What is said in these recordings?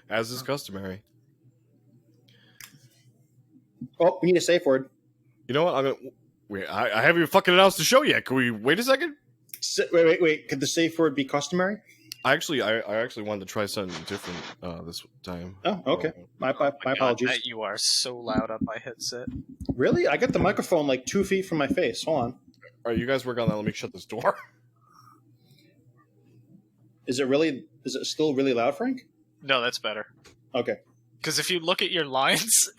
As is customary. Oh, we need a safe word. You know what? I'm gonna wait. I haven't even fucking announced the show yet. Can we wait a second? Wait. Could the safe word be customary? I actually wanted to try something different this time. Oh, okay. My apologies. Matt, you are so loud on my headset. Really? I got the microphone like 2 feet from my face. Hold on. All right, you guys work on that. Let me shut this door. Is it still really loud, Frank? No, that's better. Okay. Because if you look at your lines,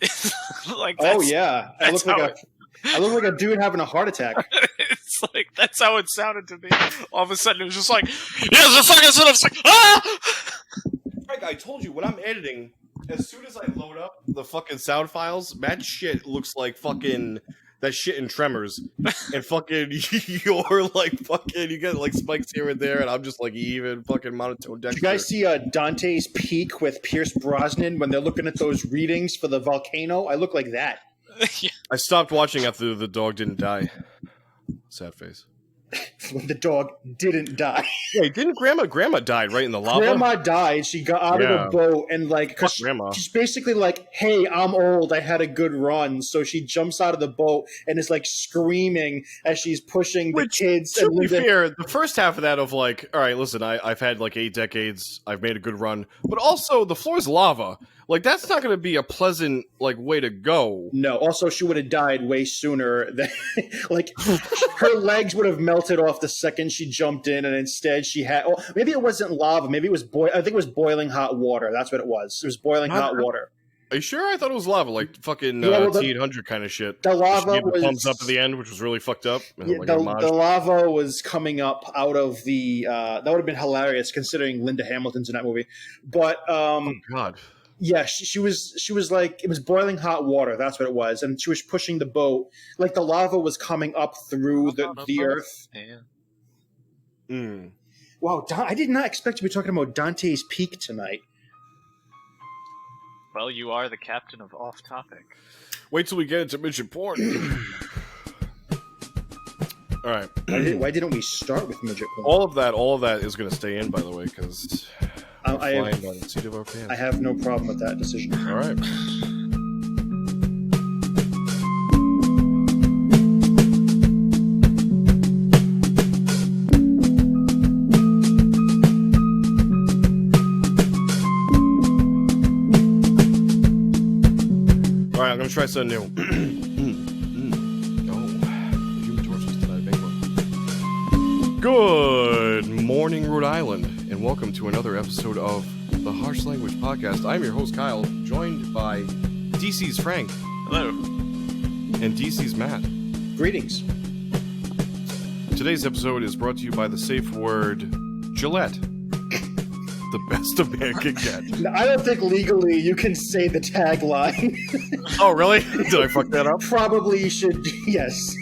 like oh yeah, I look like a dude having a heart attack. It's like that's how it sounded to me. All of a sudden, it was just like, "Yes, the fucking son of like, ah!" Frank, I told you when I'm editing, as soon as I load up the fucking sound files, that shit looks like fucking that shit in Tremors, and fucking you're like fucking you get like spikes here and there, and I'm just like even fucking monotone. Dexter. Did you guys see Dante's Peak with Pierce Brosnan when they're looking at those readings for the volcano? I look like that. Yeah. I stopped watching after the dog didn't die. Sad face. When the dog didn't die. Wait, didn't Grandma died right in the lava? Grandma died. She got out of the boat and like, cause she's basically like, "Hey, I'm old. I had a good run." So she jumps out of the boat and is like screaming as she's pushing the kids. To be fair, the first half of that of like, all right, listen, I've had like 8 decades. I've made a good run, but also the floor's lava. Like that's not going to be a pleasant like way to go. No. Also, she would have died way sooner. Than, like her legs would have melted off the second she jumped in, and instead she had. Oh, maybe it wasn't lava. Maybe it was I think it was boiling hot water. That's what it was. It was boiling hot water. Are you sure? I thought it was lava, like fucking T-800 kind of shit. The lava was the thumbs up at the end, which was really fucked up. Yeah, the lava was coming up out of the. That would have been hilarious considering Linda Hamilton's in that movie, but oh god. Yeah, she was like, it was boiling hot water. That's what it was, and she was pushing the boat like the lava was coming up through the earth. Yeah. Mm. Wow, I did not expect to be talking about Dante's Peak tonight. Well, you are the captain of Off Topic. Wait till we get into midget porn. All right. Why didn't we start with midget porn? All of that is going to stay in, by the way, because I have no problem with that decision. All right. All right, I'm going to try something new. Good morning, Rhode Island, and welcome to another episode of the Harsh Language Podcast. I'm your host, Kyle, joined by DC's Frank. Hello. And DC's Matt. Greetings. Today's episode is brought to you by the safe word Gillette. The best a man can get. I don't think legally you can say the tagline. Oh, really? Did I fuck that up? Probably you should, yes.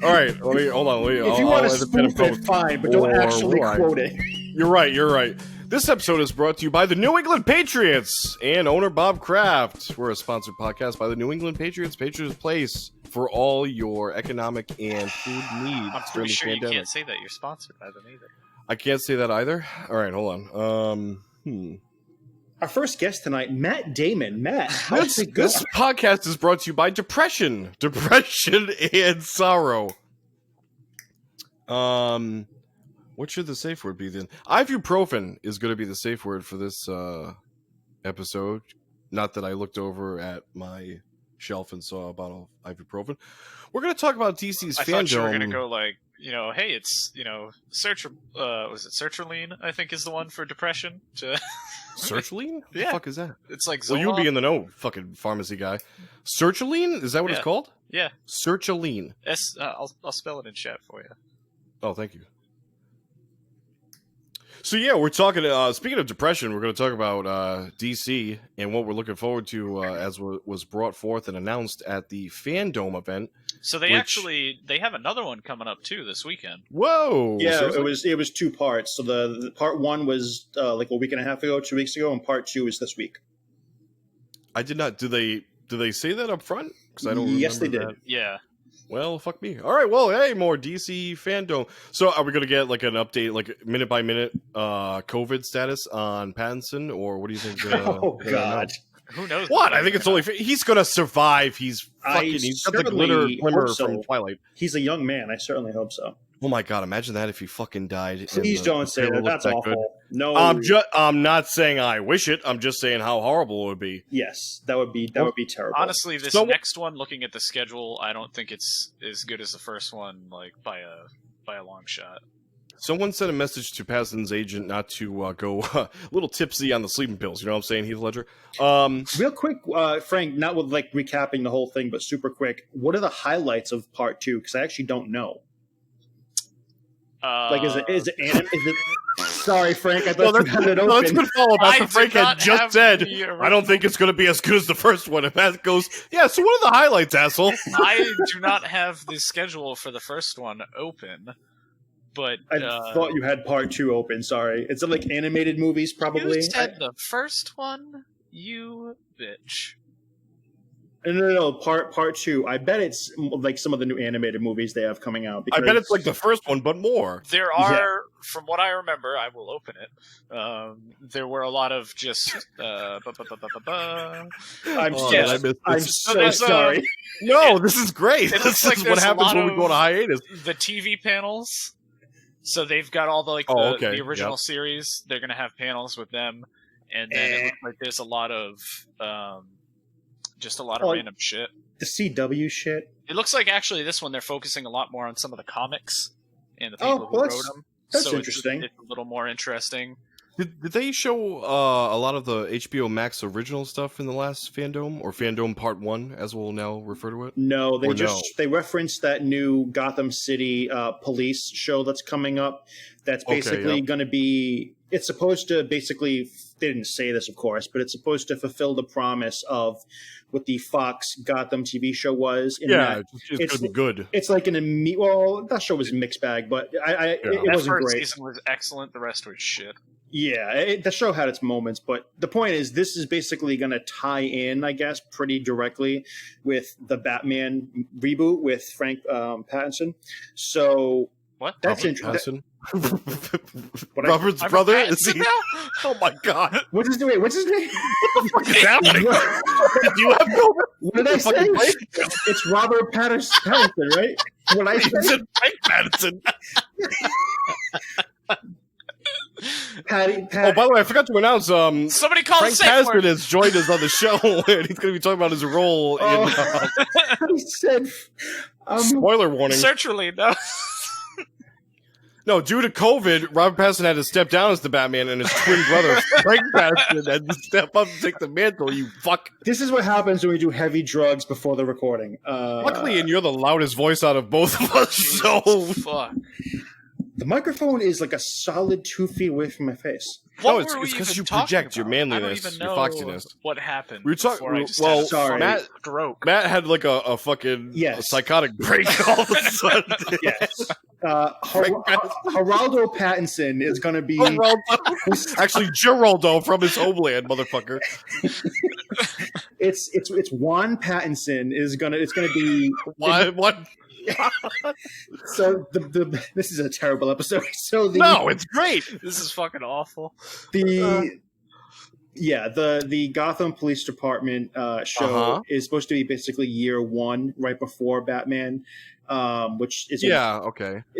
All right, hold on. If you want to spoof it, fine, but don't actually quote it. You're right. This episode is brought to you by the New England Patriots and owner Bob Kraft. We're a sponsored podcast by the New England Patriots, Patriots Place, for all your economic and food needs. I'm pretty sure you can't say that you're sponsored by them either. I can't say that either? All right, hold on. Our first guest tonight, Matt Damon. Matt, how's it going? This podcast is brought to you by depression and sorrow. What should the safe word be then? Ibuprofen is going to be the safe word for this episode. Not that I looked over at my shelf and saw a bottle of ibuprofen. We're going to talk about DC's FanDome. I thought you were going to go like, hey, it's, was it sertraline, I think is the one for depression. Sertraline? What the fuck is that? It's like Zoloft. Well, you'll be in the know, fucking pharmacy guy. Sertraline? Is that what it's called? Yeah. Sertraline. I'll spell it in chat for you. Oh, thank you. So yeah, we're talking. Speaking of depression, we're going to talk about DC and what we're looking forward to as was brought forth and announced at the FanDome event. So they have another one coming up too this weekend. Whoa! Yeah, seriously? it was 2 parts. So the part 1 was like a week and a half ago, 2 weeks ago, and part 2 is this week. I did not. Do they say that up front? Because I don't. Yes, they did. That. Yeah. Well, fuck me. All right, well, hey, more DC FanDome. So are we going to get like an update, like minute by minute COVID status on Pattinson, or what do you think? Oh, God. Who knows? What? I think it's only... He's going to survive. He's fucking... He's got the glitter certainly glimmer hope so. from Twilight. He's a young man. I certainly hope so. Oh my God, imagine that if he fucking died. Please don't say that. That's awful. Good. No. I'm not saying I wish it. I'm just saying how horrible it would be. Yes, that would be terrible. Honestly, this next one, looking at the schedule, I don't think it's as good as the first one, like by a long shot. Someone sent a message to Pattinson's agent not to go a little tipsy on the sleeping pills. You know what I'm saying, Heath Ledger? Real quick, Frank, not with like recapping the whole thing, but super quick. What are the highlights of part 2? Because I actually don't know. Like, is it? Sorry, Frank. I thought you had it open. That's a good follow-up after Frank had just said, I don't think it's going to be as good as the first one. And Matt goes, yeah, so what are the highlights, asshole? I do not have the schedule for the first one open, but... I thought you had part 2 open, sorry. Is it like animated movies, probably? You said the first one, you bitch. No, part 2. I bet it's like some of the new animated movies they have coming out. I bet it's like the first one, but more. There are, from what I remember, I will open it. There were a lot of just. I'm so sorry. No, this is great. This is what happens when we go on a hiatus. The TV panels. So they've got all the the original series. They're going to have panels with them, and then it looks like there's a lot of. Just a lot of random shit. The CW shit. It looks like actually this one they're focusing a lot more on some of the comics and the people who wrote them. That's interesting. It's a little more interesting. Did they show a lot of the HBO Max original stuff in the last FanDome, or FanDome Part 1, as we'll now refer to it? No, they referenced that new Gotham City police show that's coming up. That's basically going to be... It's supposed to basically... They didn't say this, of course, but it's supposed to fulfill the promise of what the Fox Gotham TV show was. It's going to be good. It's like that show was a mixed bag, but it wasn't great. The first season was excellent. The rest was shit. Yeah, the show had its moments, but the point is this is basically going to tie in, I guess, pretty directly with the Batman reboot with Frank Pattinson. So what? That's interesting. Robert's brother? Is he? Oh my God! What's his name? What the fuck is happening? Do you have Robert? What did I say? It's Robert Pattinson, right? What I said? Frank Pattinson. Patty. Oh, by the way, I forgot to announce. Somebody call Frank Pattinson has joined us on the show, and he's going to be talking about his role in. He said. Spoiler warning. Sertraline, no. No, due to COVID, Robert Pattinson had to step down as the Batman, and his twin brother, Frank Pattinson, had to step up and take the mantle, you fuck. This is what happens when we do heavy drugs before the recording. Luckily, and you're the loudest voice out of both of us, so... Fuck. The microphone is like a solid 2 feet away from my face. No, it's because you project your manliness, your foxiness. What happened? We were talking. sorry. Matt had like a fucking psychotic break all of a sudden. Yes. Giraldo Pattinson is going to be actually Giraldo from his homeland, motherfucker. It's Juan Pattinson is gonna. It's going to be what? So this is a terrible episode. So no, it's great. This is fucking awful. The Gotham Police Department show is supposed to be basically year 1, right before Batman, which is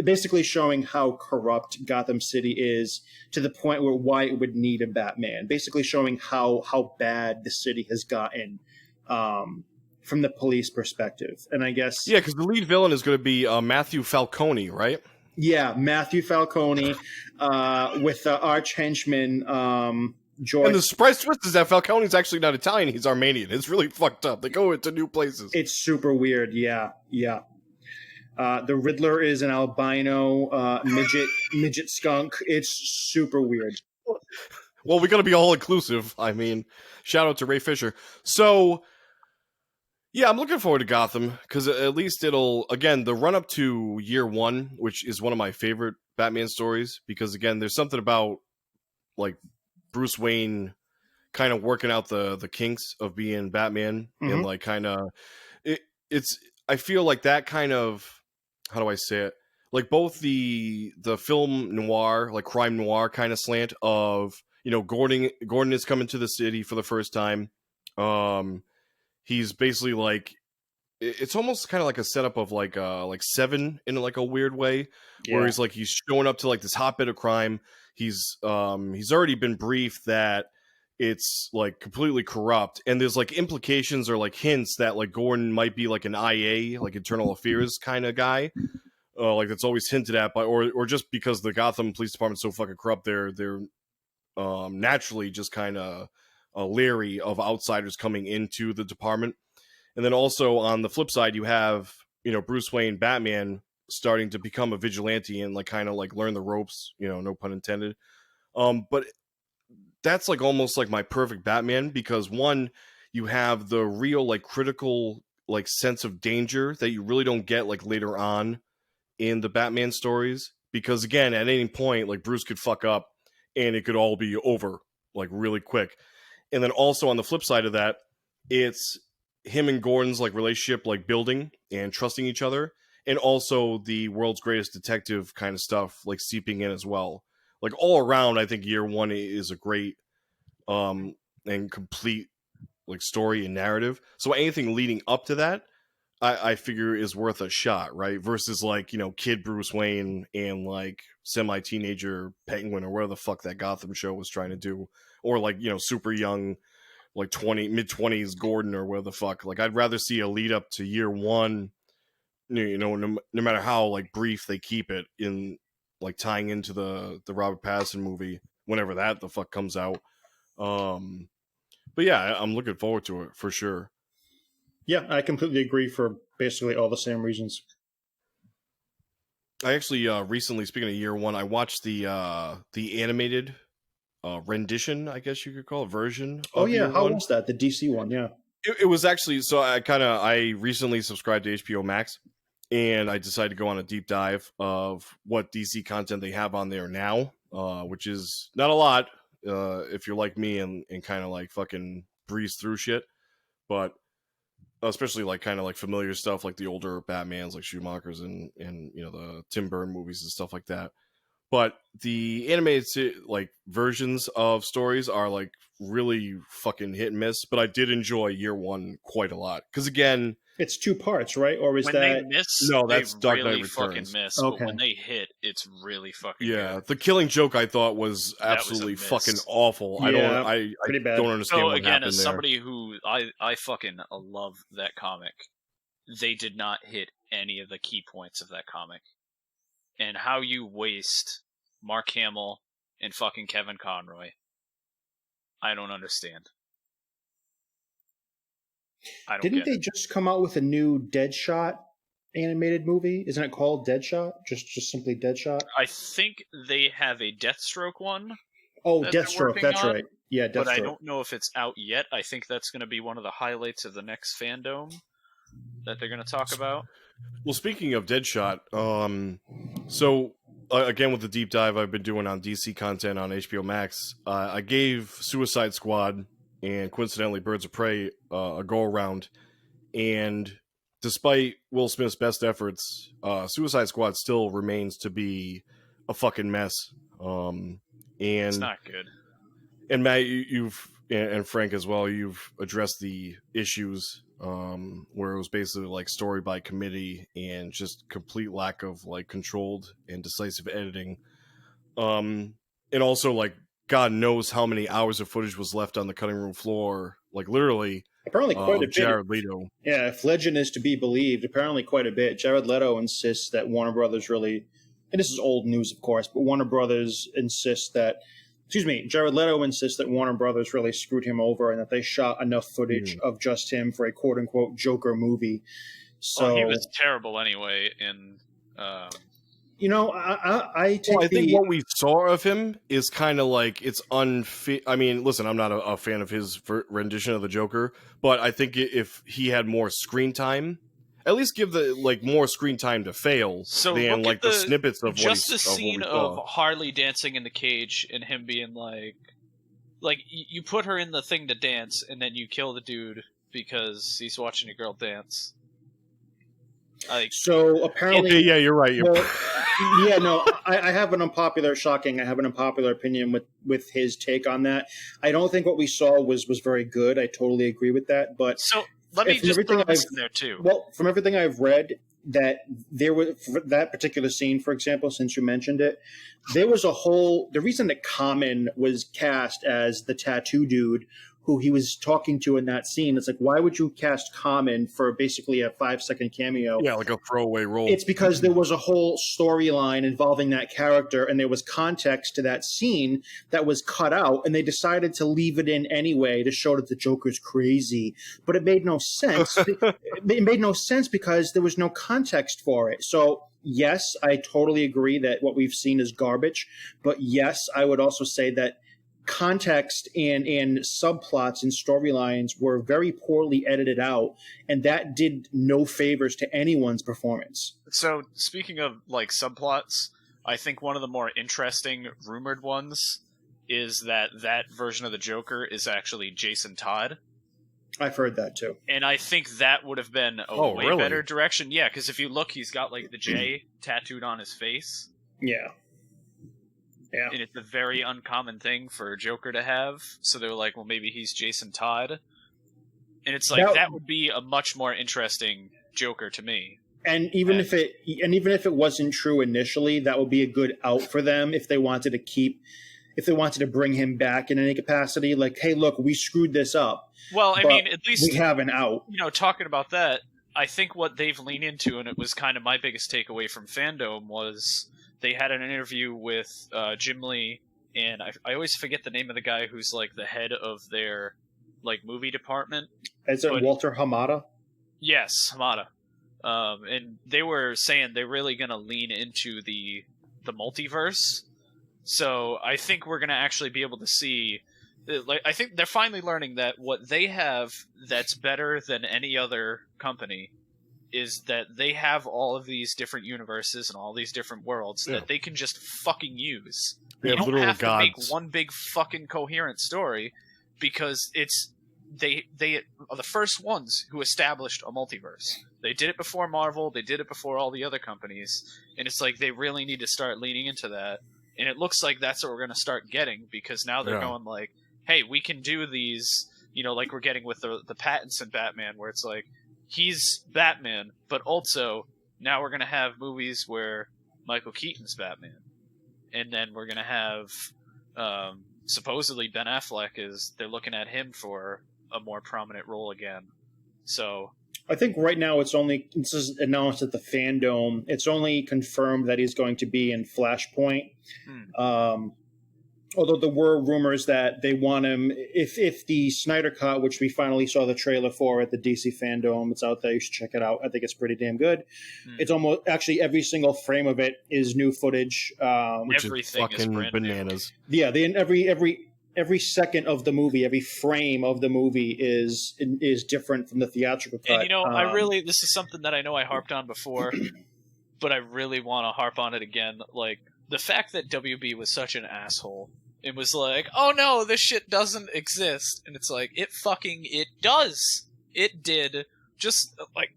basically showing how corrupt Gotham City is to the point why it would need a Batman. Basically showing how bad the city has gotten. From the police perspective. And I guess... Yeah, because the lead villain is going to be Matthew Falcone, right? Yeah, Matthew Falcone with arch henchman George. And the surprise twist is that Falcone's actually not Italian, he's Armenian. It's really fucked up. They go into new places. It's super weird, yeah. The Riddler is an albino midget skunk. It's super weird. Well, we got to be all inclusive. I mean, shout out to Ray Fisher. So... Yeah, I'm looking forward to Gotham, because at least it'll, again, the run-up to year 1, which is one of my favorite Batman stories, because, again, there's something about, like, Bruce Wayne kind of working out the kinks of being Batman, and, like, kind of, it's, I feel like that kind of, how do I say it? Like both the film noir, like crime noir kind of slant of, you know, Gordon is coming to the city for the first time. He's basically like, it's almost kind of like a setup of like Seven in like a weird way, where he's showing up to like this hotbed of crime. He's already been briefed that it's like completely corrupt, and there's like implications or like hints that like Gordon might be like an IA, like internal affairs kind of guy. Like that's always hinted at by, or just because the Gotham Police Department's so fucking corrupt, they're naturally just kind of leery of outsiders coming into the department. And then also on the flip side, you have, you know, Bruce Wayne, Batman, starting to become a vigilante and like kind of like learn the ropes, you know, no pun intended. But that's like almost like my perfect Batman, because one, you have the real like critical like sense of danger that you really don't get like later on in the Batman stories, because again, at any point like Bruce could fuck up and it could all be over like really quick. And then also on the flip side of that, it's him and Gordon's like relationship, like building and trusting each other, and also the world's greatest detective kind of stuff like seeping in as well. Like all around, I think year one is a great and complete like story and narrative. So anything leading up to that, I figure is worth a shot, right? Versus like, you know, kid Bruce Wayne and like semi-teenager Penguin or whatever the fuck that Gotham show was trying to do, or like, you know, super young like mid-20s Gordon or whatever the fuck. Like I'd rather see a lead up to year one, you know, no matter how like brief they keep it, in like tying into the Robert Pattinson movie whenever that the fuck comes out. But yeah, I'm looking forward to it for sure. Yeah, I completely agree for basically all the same reasons. I actually recently, speaking of year one, I watched the animated rendition, I guess you could call it, version. Oh yeah, how one. was that? The DC one, yeah. It was actually, so I recently subscribed to HBO Max, and I decided to go on a deep dive of what DC content they have on there now, which is not a lot if you're like me and kind of like fucking breeze through shit, but especially like kind of like familiar stuff like the older Batmans like Schumacher's and you know the Tim Burton movies and stuff like that. But the animated like versions of stories are like really fucking hit and miss. But I did enjoy year one quite a lot, because again, it's 2 parts, right? Or is when that they miss? No, that's they Dark really Knight fucking Returns. miss. Okay. But when they hit, it's really fucking good. The Killing Joke I thought was absolutely fucking awful. Yeah, I pretty bad. don't understand So what again, happened as there. somebody who I fucking love that comic, they did not hit any of the key points of that comic, and how you waste Mark Hamill and fucking Kevin Conroy, I don't understand. Didn't they just come out with a new Deadshot animated movie? Isn't it called Deadshot? Just simply Deadshot? I think they have a Deathstroke one. Oh, Deathstroke, that's on, right. Yeah, Deathstroke. But I don't know if it's out yet. I think that's going to be one of the highlights of the next FanDome that they're going to talk about. Well, speaking of Deadshot, so again with the deep dive I've been doing on DC content on HBO Max, I gave Suicide Squad and coincidentally Birds of Prey a go around, and despite Will Smith's best efforts, Suicide Squad still remains to be a fucking mess. And it's not good. And Matt, you've and Frank as well, you've addressed the issues where it was basically like story by committee and just complete lack of like controlled and decisive editing. And also like God knows how many hours of footage was left on the cutting room floor, like literally. Apparently quite a bit. Jared Leto. Yeah, if legend is to be believed, apparently quite a bit. Jared Leto insists that Warner Brothers really, and this is old news of course, but Warner Brothers insists that, Jared Leto insists that Warner Brothers really screwed him over and that they shot enough footage of just him for a quote-unquote Joker movie. So he was terrible anyway in... You know, I think what we saw of him is kind of like it's unfit. I mean, listen, I'm not a fan of his rendition of the Joker, but I think if he had more screen time, at least give the like more screen time to fail than like the snippets of just what the scene of Harley dancing in the cage and him being like you put her in the thing to dance and then you kill the dude because he's watching a girl dance. So apparently, okay, yeah, you're right. Yeah, no, I have an unpopular opinion with his take on that. I don't think what we saw was very good. I totally agree with that. But so let me just throw this in there too. Well, from everything I've read, that there was for that particular scene, for example, since you mentioned it, there was the reason that Common was cast as the tattoo dude who he was talking to in that scene. It's like, why would you cast Common for basically a 5-second cameo? Yeah, like a throwaway role. It's because there was a whole storyline involving that character, and there was context to that scene that was cut out, and they decided to leave it in anyway to show that the Joker's crazy. But it made no sense. It made no sense because there was no context for it. So, yes, I totally agree that what we've seen is garbage. But yes, I would also say that context and subplots and storylines were very poorly edited out, and that did no favors to anyone's performance. So speaking of like subplots, I think one of the more interesting rumored ones is that version of the Joker is actually Jason Todd. I've heard that too, and I think that would have been a way better direction. Yeah, because if you look, he's got like the J tattooed on his face. Yeah. And it's a very uncommon thing for Joker to have. So they were like, well, maybe he's Jason Todd. And it's like, that would be a much more interesting Joker to me. And even if it wasn't true initially, that would be a good out for them if they wanted to bring him back in any capacity. Like, hey, look, we screwed this up. Well, I mean, at least we have an out. You know, talking about that, I think what they've leaned into, and it was kind of my biggest takeaway from FanDome, was they had an interview with Jim Lee, and I always forget the name of the guy who's like the head of their like movie department. Is it Walter Hamada? Yes, Hamada. And they were saying they're really going to lean into the multiverse. So I think we're going to actually be able to see. Like, I think they're finally learning that what they have that's better than any other company is that they have all of these different universes and all these different worlds that they can just fucking use. You don't have to make one big fucking coherent story, because they are the first ones who established a multiverse. They did it before Marvel, they did it before all the other companies, and it's like they really need to start leaning into that. And it looks like that's what we're going to start getting, because now they're going like, hey, we can do these, you know, like we're getting with the Pattinson Batman, where it's like, he's Batman, but also now we're going to have movies where Michael Keaton's Batman. And then we're going to have supposedly Ben Affleck they're looking at him for a more prominent role again. So I think right now this is announced at the FanDome. It's only confirmed that he's going to be in Flashpoint. Although there were rumors that they want him, if the Snyder Cut, which we finally saw the trailer for at the DC FanDome, it's out there, you should check it out. I think it's pretty damn good. It's almost, actually every single frame of it is new footage. Which everything is fucking bananas. New. Yeah, every second of the movie, every frame of the movie is different from the theatrical cut. And you know, this is something that I know I harped on before, but I really want to harp on it again. Like, the fact that WB was such an asshole. It was like, oh no, this shit doesn't exist. And it's like, it does. It did. Just, like,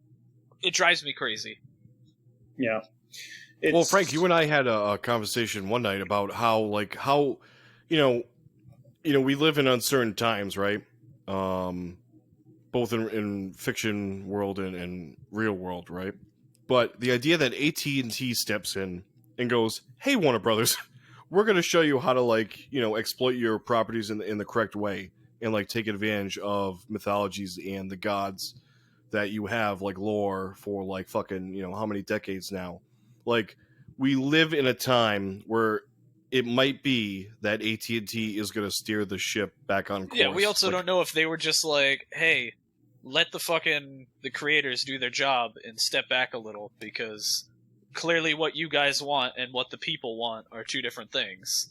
it drives me crazy. Yeah. Well, Frank, you and I had a conversation one night about how, you know, we live in uncertain times, right? Both in fiction world and real world, right? But the idea that AT&T steps in and goes, hey, Warner Brothers, we're going to show you how to, like, you know, exploit your properties in the correct way and, like, take advantage of mythologies and the gods that you have, like, lore for, like, fucking, you know, how many decades now. Like, we live in a time where it might be that AT&T is going to steer the ship back on course. Yeah, we also don't know if they were just like, hey, let the creators do their job and step back a little, because clearly what you guys want and what the people want are two different things.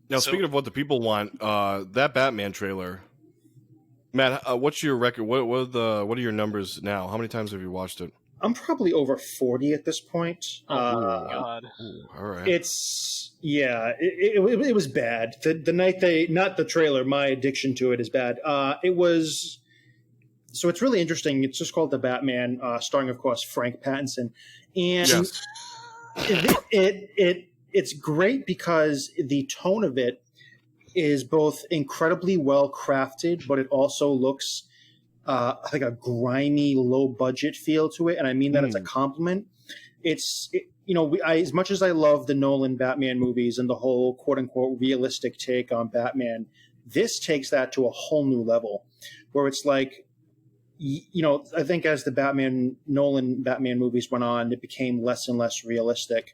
Now, speaking of what the people want, that Batman trailer, Matt, what's your record? What are your numbers now? How many times have you watched it? I'm probably over 40 at this point. Oh my god! All right. It was bad. The night not the trailer. My addiction to it is bad. It was So it's really interesting. It's just called The Batman, starring, of course, Frank Pattinson, and Yes. it's great because the tone of it is both incredibly well crafted, but it also looks like a grimy, low budget feel to it, and I mean that as a compliment. As much as I love the Nolan Batman movies and the whole quote unquote realistic take on Batman, this takes that to a whole new level, where it's like, I think as the Nolan Batman movies went on, it became less and less realistic,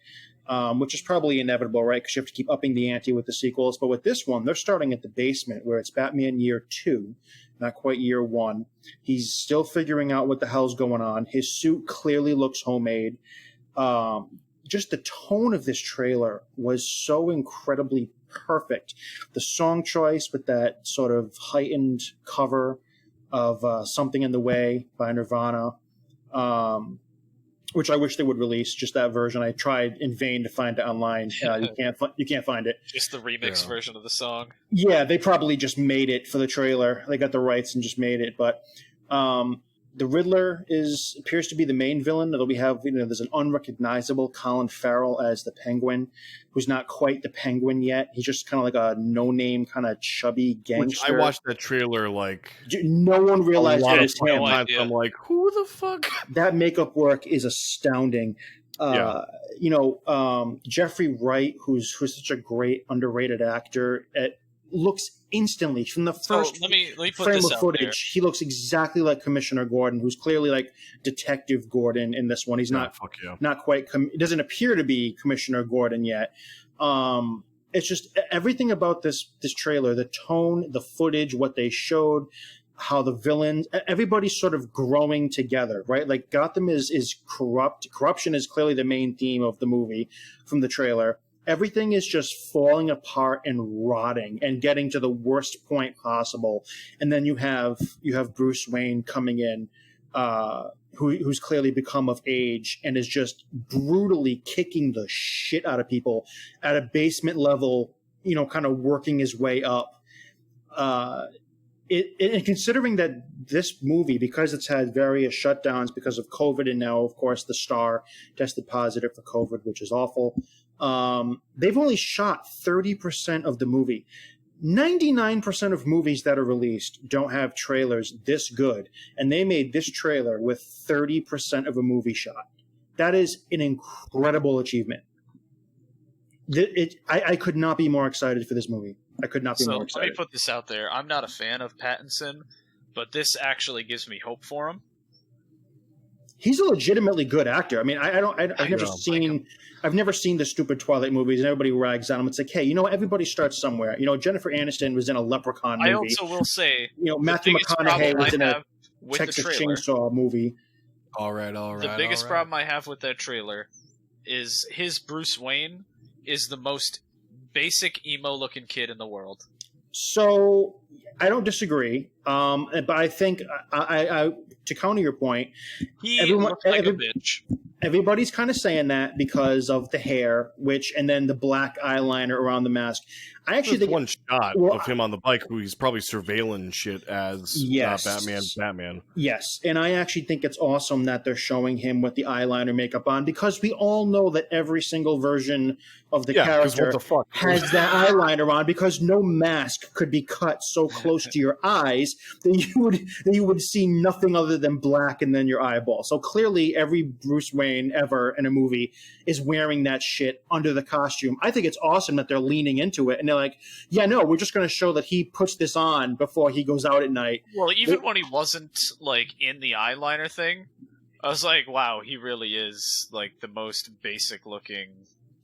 which is probably inevitable, right? Because you have to keep upping the ante with the sequels. But with this one, they're starting at the basement, where it's Batman year 2, not quite year 1. He's still figuring out what the hell's going on. His suit clearly looks homemade. Just the tone of this trailer was so incredibly perfect. The song choice with that sort of heightened cover of Something in the Way by Nirvana, which I wish they would release, just that version. I tried in vain to find it online. You can't find it. Just the remix version of the song. Yeah, they probably just made it for the trailer. They got the rights and just made it. But the Riddler appears to be the main villain. Although we have, there's an unrecognizable Colin Farrell as the Penguin, who's not quite the Penguin yet. He's just kind of like a no-name, kind of chubby gangster. Which I watched that trailer no one realized it was him. I'm like, who the fuck? That makeup work is astounding. Jeffrey Wright, who's such a great underrated actor, looks instantly from the first let me put frame this of footage. He looks exactly like Commissioner Gordon, who's clearly like Detective Gordon in this one. He's not quite. It doesn't appear to be Commissioner Gordon yet. It's just everything about this trailer, the tone, the footage, what they showed, how the villains, everybody's sort of growing together, right? Like Gotham is corrupt. Corruption is clearly the main theme of the movie from the trailer. Everything is just falling apart and rotting and getting to the worst point possible. And then you have Bruce Wayne coming in, who's clearly become of age and is just brutally kicking the shit out of people at a basement level, kind of working his way up. And considering that this movie, because it's had various shutdowns because of COVID, and now, of course, the star tested positive for COVID, which is awful. They've only shot 30% of the movie. 99% of movies that are released don't have trailers this good, and they made this trailer with 30% of a movie shot. That is an incredible achievement. I could not be more excited for this movie. I could not be more excited. Let me put this out there. I'm not a fan of Pattinson, but this actually gives me hope for him. He's a legitimately good actor. I mean, I've never seen the stupid Twilight movies, and everybody rags on him. It's like, hey, everybody starts somewhere. Jennifer Aniston was in a Leprechaun movie. I also will say, Matthew McConaughey was in a Texas Chainsaw movie. All right. The biggest problem I have with that trailer is his Bruce Wayne is the most basic emo-looking kid in the world. So I don't disagree, but I think I to counter your point, he looks like a bitch. Everybody's kind of saying that because of the hair, and then the black eyeliner around the mask. I actually think one shot of him on the bike, who he's probably surveilling shit as Batman. Yes, and I actually think it's awesome that they're showing him with the eyeliner makeup on, because we all know that every single version of the character has that eyeliner on, because no mask could be cut so close to your eyes that you would see nothing other than black and then your eyeball. So clearly every Bruce Wayne ever in a movie is wearing that shit under the costume. I think it's awesome that they're leaning into it, and they're like, yeah, no, we're just going to show that he puts this on before he goes out at night. Well, even when he wasn't in the eyeliner thing, I was like, wow, he really is the most basic looking.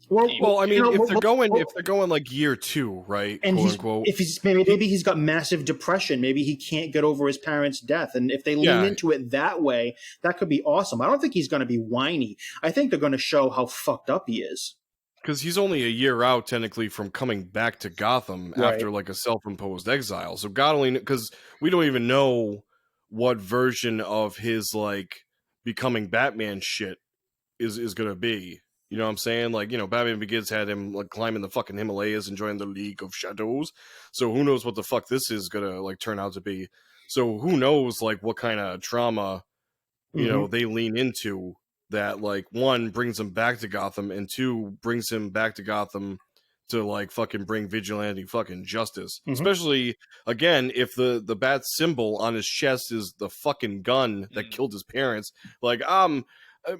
Well, I mean, if they're going like year 2, right? And maybe he's got massive depression. Maybe he can't get over his parents' death. And if they lean into it that way, that could be awesome. I don't think he's going to be whiny. I think they're going to show how fucked up he is. Because he's only a year out, technically, from coming back to Gotham after a self-imposed exile. So God only, because we don't even know what version of his becoming Batman shit is going to be. You know what I'm saying? Batman Begins had him climbing the fucking Himalayas and joining the League of Shadows. So who knows what the fuck this is gonna turn out to be. So who knows, like, what kind of trauma, you know, they lean into that, like, one, brings him back to Gotham, and two, brings him back to Gotham to, like, fucking bring vigilante fucking justice. Especially, again, if the bat symbol on his chest is the fucking gun that killed his parents. Like,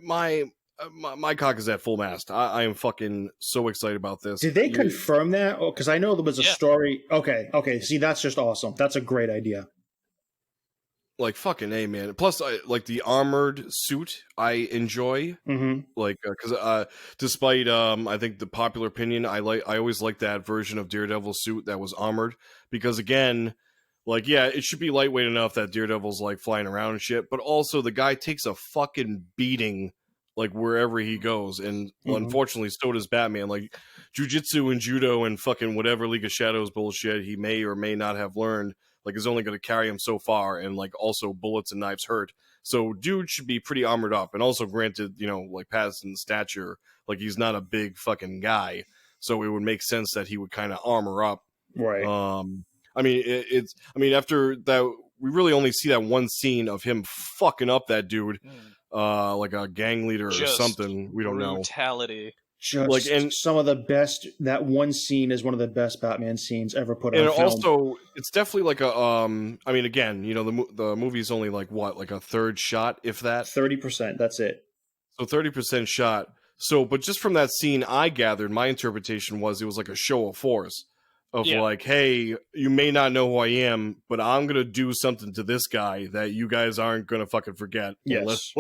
my cock is at full mast. I am fucking so excited about this. Did they confirm that? Because I know there was a story. Okay. See, that's just awesome. That's a great idea. Like, fucking A, man. Plus, like, the armored suit I enjoy. Like, because despite I think the popular opinion, I always like that version of Daredevil suit that was armored, because again, like, yeah, it should be lightweight enough that Daredevil's like flying around and shit, but also the guy takes a fucking beating like wherever he goes, and unfortunately so does Batman. Like, jujitsu and judo and fucking whatever League of Shadows bullshit he may or may not have learned, like, is only going to carry him so far, and like also bullets and knives hurt. So dude should be pretty armored up, and also granted, you know, like Pattinson's stature, like he's not a big fucking guy, so it would make sense that he would kind of armor up. Right. I mean, after that, we really only see that one scene of him fucking up that dude, like a gang leader or something. We don't know. Brutality. Just like, and some of the best. That one scene is one of the best Batman scenes ever put on film. And also, it's definitely like a. I mean, again, you know, the movie's only like what, like a third shot, if that. 30%. That's it. So 30% shot. So, but just from that scene, I gathered my interpretation was it was like a show of force. Of like, hey, you may not know who I am, but I'm gonna do something to this guy that you guys aren't gonna fucking forget. Yes.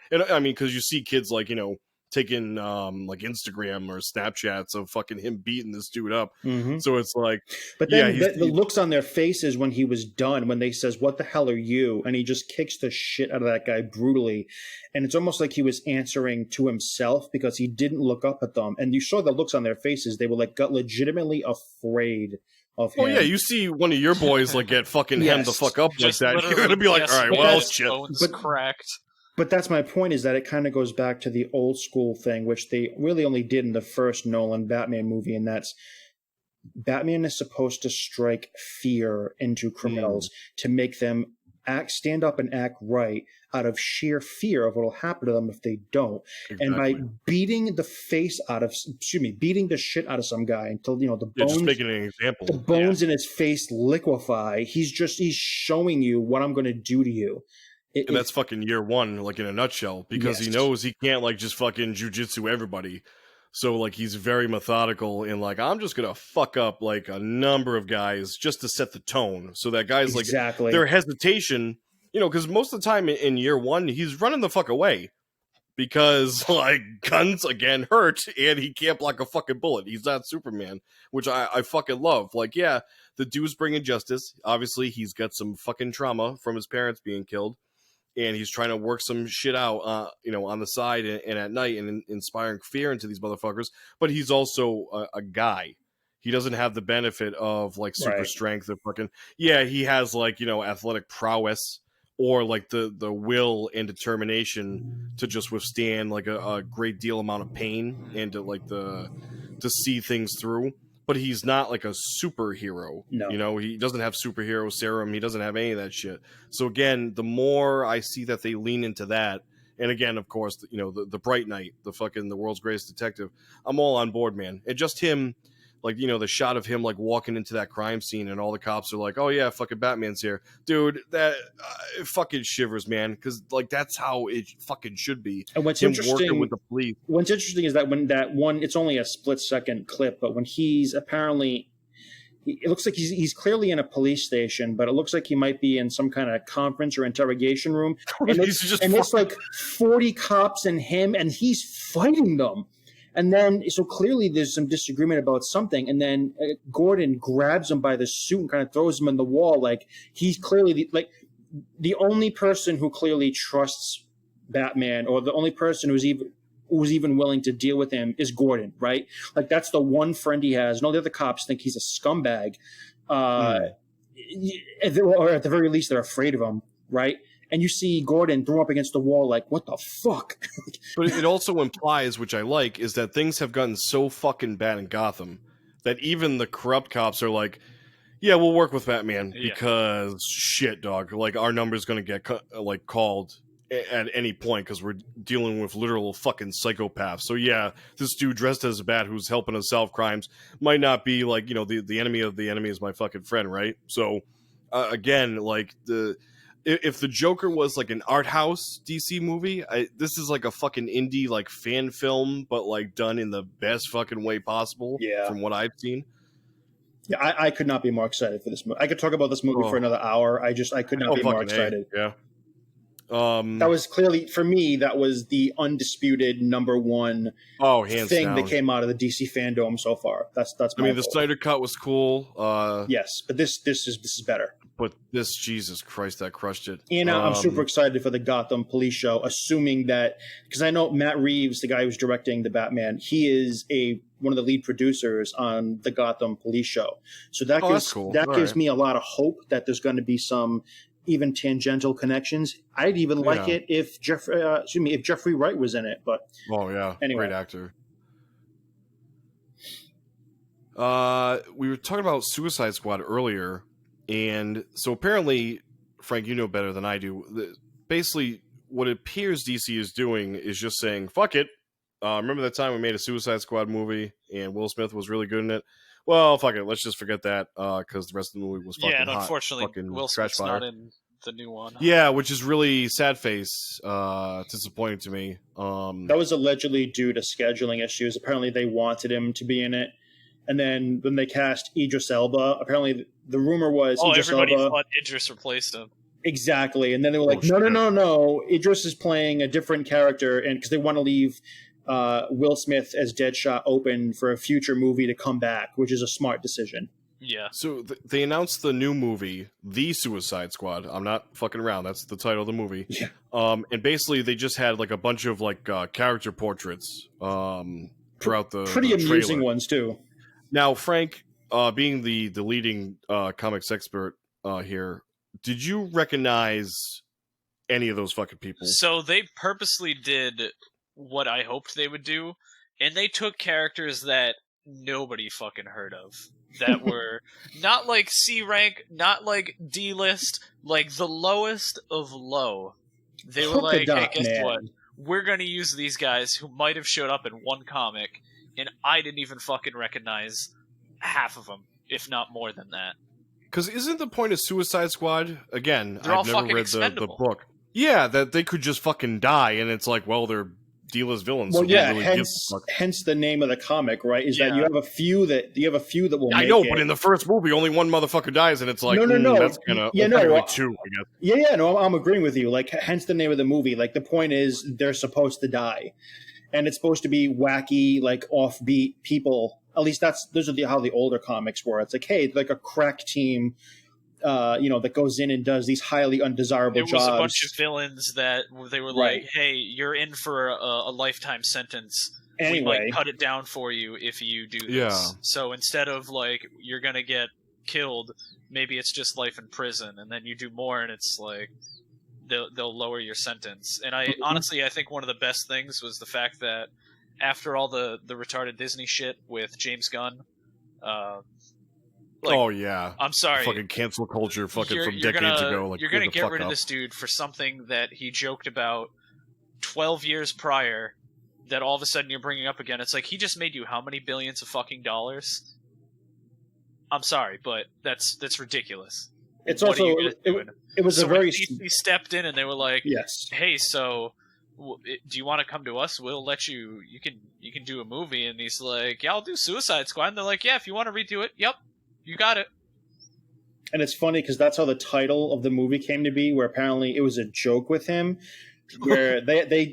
And I mean, because you see kids like, you know, taking like Instagram or Snapchats of fucking him beating this dude up. So it's like, but then the looks on their faces when he was done, when they says, "What the hell are you?" and he just kicks the shit out of that guy brutally, and it's almost like he was answering to himself because he didn't look up at them, and you saw the looks on their faces. They were like legitimately afraid of him. Oh yeah, you see one of your boys like get fucking hemmed the fuck up like that, you're gonna be like, all right, well, shit. But cracked. But that's my point, is that it kind of goes back to the old school thing, which they really only did in the first Nolan Batman movie, and that's Batman is supposed to strike fear into criminals to make them stand up and act right out of sheer fear of what will happen to them if they don't. Exactly. And by beating the shit out of some guy until, you know, the bones, just making an example, the bones in his face liquefy, he's showing you what I'm going to do to you. And that's fucking year one, like, in a nutshell, because he knows he can't, like, just fucking jujitsu everybody. So, like, he's very methodical in, like, I'm just going to fuck up, like, a number of guys just to set the tone. So that guys, like, their hesitation, you know, because most of the time in year one, he's running the fuck away. Because, like, guns, again, hurt, and he can't block a fucking bullet. He's not Superman, which I fucking love. Like, yeah, the dude's bringing justice. Obviously, he's got some fucking trauma from his parents being killed. And he's trying to work some shit out, you know, on the side and at night, and inspiring fear into these motherfuckers. But he's also a guy. He doesn't have the benefit of, like, super strength or fucking... Yeah, he has, like, you know, athletic prowess or, like, the will and determination to just withstand, like, a great deal amount of pain and to, like, to see things through. But he's not like a superhero. No. You know, he doesn't have superhero serum. He doesn't have any of that shit. So again, the more I see that they lean into that, and again, of course, you know, the Bright Knight, the world's greatest detective, I'm all on board, man. And just him, like, you know, the shot of him, like, walking into that crime scene and all the cops are like, oh yeah, fucking Batman's here. Dude, that it fucking shivers, man. Because, like, that's how it fucking should be. And what's interesting with the police. What's interesting is that when that one, it's only a split-second clip, but when he's apparently, it looks like he's clearly in a police station, but it looks like he might be in some kind of conference or interrogation room. And it's like 40 cops and him, and he's fighting them. And then, so clearly there's some disagreement about something. And then Gordon grabs him by the suit and kind of throws him in the wall. Like, he's clearly the only person who clearly trusts Batman, or the only person who's even willing to deal with him, is Gordon, right? Like, that's the one friend he has. And all the other cops think he's a scumbag. Or at the very least, they're afraid of him, right? And you see Gordon throw up against the wall like, what the fuck? But it also implies, which I like, is that things have gotten so fucking bad in Gotham that even the corrupt cops are like, Yeah, we'll work with Batman because shit, dog. Like our number's gonna get called at any point because we're dealing with literal fucking psychopaths. So yeah, this dude dressed as a bat who's helping us solve crimes might not be like the enemy of the enemy is my fucking friend, right? So again, like if the Joker was like an art house DC movie, this is like a fucking indie like fan film, but like done in the best fucking way possible. Yeah, from what I've seen. Yeah, I could not be more excited for this movie. I could talk about this movie for another hour. I could not be more excited. Yeah. That was clearly, for me, that was the undisputed number one thing that came out of the DC FanDome so far. That's my the Snyder Cut was cool. Yes, but this is better. But this, Jesus Christ, that crushed it. And I'm super excited for the Gotham police show, assuming that, because I know Matt Reeves, the guy who's directing the Batman, he is one of the lead producers on the Gotham police show. So that gives me a lot of hope that there's going to be some even tangential connections. I'd even like it if Jeffrey Wright was in it. But anyway. Great actor. We were talking about Suicide Squad earlier. And so apparently, Frank, you know better than I do. Basically, what it appears DC is doing is just saying, fuck it. Remember that time we made a Suicide Squad movie and Will Smith was really good in it? Well, fuck it. Let's just forget that because the rest of the movie was fucking hot. Yeah, and unfortunately, Will Smith's not in the new one. Yeah, which is really sad face, disappointing to me. That was allegedly due to scheduling issues. Apparently, they wanted him to be in it. And then when they cast Idris Elba, apparently the rumor was everybody thought Idris replaced him. Exactly. And then they were like, no. Idris is playing a different character, and because they want to leave Will Smith as Deadshot open for a future movie to come back, which is a smart decision. Yeah. So they announced the new movie, The Suicide Squad. I'm not fucking around. That's the title of the movie. Yeah. And basically they just had like a bunch of like character portraits throughout the pretty amusing ones too. Now, Frank, being the leading comics expert here, did you recognize any of those fucking people? So they purposely did what I hoped they would do, and they took characters that nobody fucking heard of. That were not like C rank, not like D list, like the lowest of low. They were like, hey, guess what? We're going to use these guys who might have showed up in one comic, and I didn't even fucking recognize half of them, if not more than that. Because isn't the point of Suicide Squad, again, I've never read the book. Yeah, that they could just fucking die, and it's like, well, they're D-list villains. Well, yeah, really hence the name of the comic, right? Is that you have a few that will. I know, but in the first movie, only one motherfucker dies, and it's like, no, that's kind of two, I guess. Yeah, no, I'm agreeing with you. Like, hence the name of the movie. Like, the point is they're supposed to die, and it's supposed to be wacky, like offbeat people. At least those are how the older comics were. It's like, hey, like a crack team. That goes in and does these highly undesirable jobs. There was a bunch of villains that they were like, hey, you're in for a lifetime sentence. Anyway. We might cut it down for you if you do this. Yeah. So instead of like, you're going to get killed, maybe it's just life in prison. And then you do more and it's like, they'll lower your sentence. And I think one of the best things was the fact that after all the retarded Disney shit with James Gunn, I'm sorry. Fucking cancel culture from decades ago. Like, you're going to get rid of this dude for something that he joked about 12 years prior that all of a sudden you're bringing up again. It's like, he just made you how many billions of fucking dollars? I'm sorry, but that's ridiculous. It's also, it was a very... He stepped in and they were like, yes. Hey, so do you want to come to us? We'll let you can do a movie. And he's like, yeah, I'll do Suicide Squad. And they're like, yeah, if you want to redo it, yep. You got it. And it's funny because that's how the title of the movie came to be, where apparently it was a joke with him, where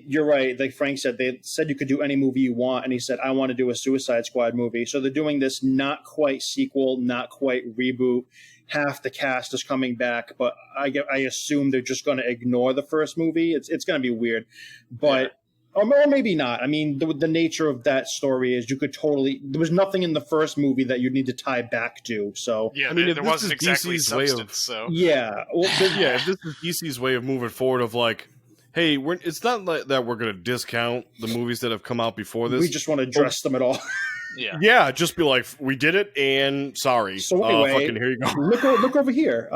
you're right, like Frank said, they said you could do any movie you want, and he said, I want to do a Suicide Squad movie. So they're doing this not quite sequel, not quite reboot. Half the cast is coming back, but I assume they're just going to ignore the first movie. It's going to be weird. But... Yeah. Or maybe not. I mean, the nature of that story is there was nothing in the first movie that you'd need to tie back to. So yeah, I mean, there wasn't exactly substance. So yeah, if this is DC's way of moving forward, of like, hey, it's not like that we're going to discount the movies that have come out before this. We just want to address them at all. Yeah, just be like, we did it, and sorry. So anyway, fucking here you go. Look over here.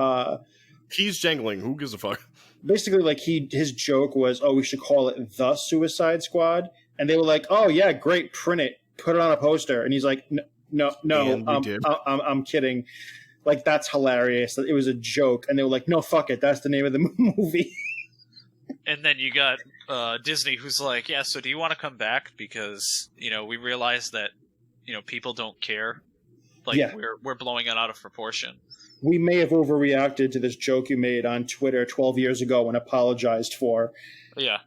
Keys jangling. Who gives a fuck? Basically, like his joke was, "Oh, we should call it the Suicide Squad," and they were like, "Oh yeah, great, print it, put it on a poster," and he's like, "No, I'm kidding." Like, that's hilarious. It was a joke, and they were like, "No, fuck it, that's the name of the movie." And then you got Disney, who's like, "Yeah, so do you want to come back? Because we realize that people don't care. Like, we're blowing it out of proportion. We may have overreacted to this joke you made on Twitter 12 years ago and apologized for. Yeah."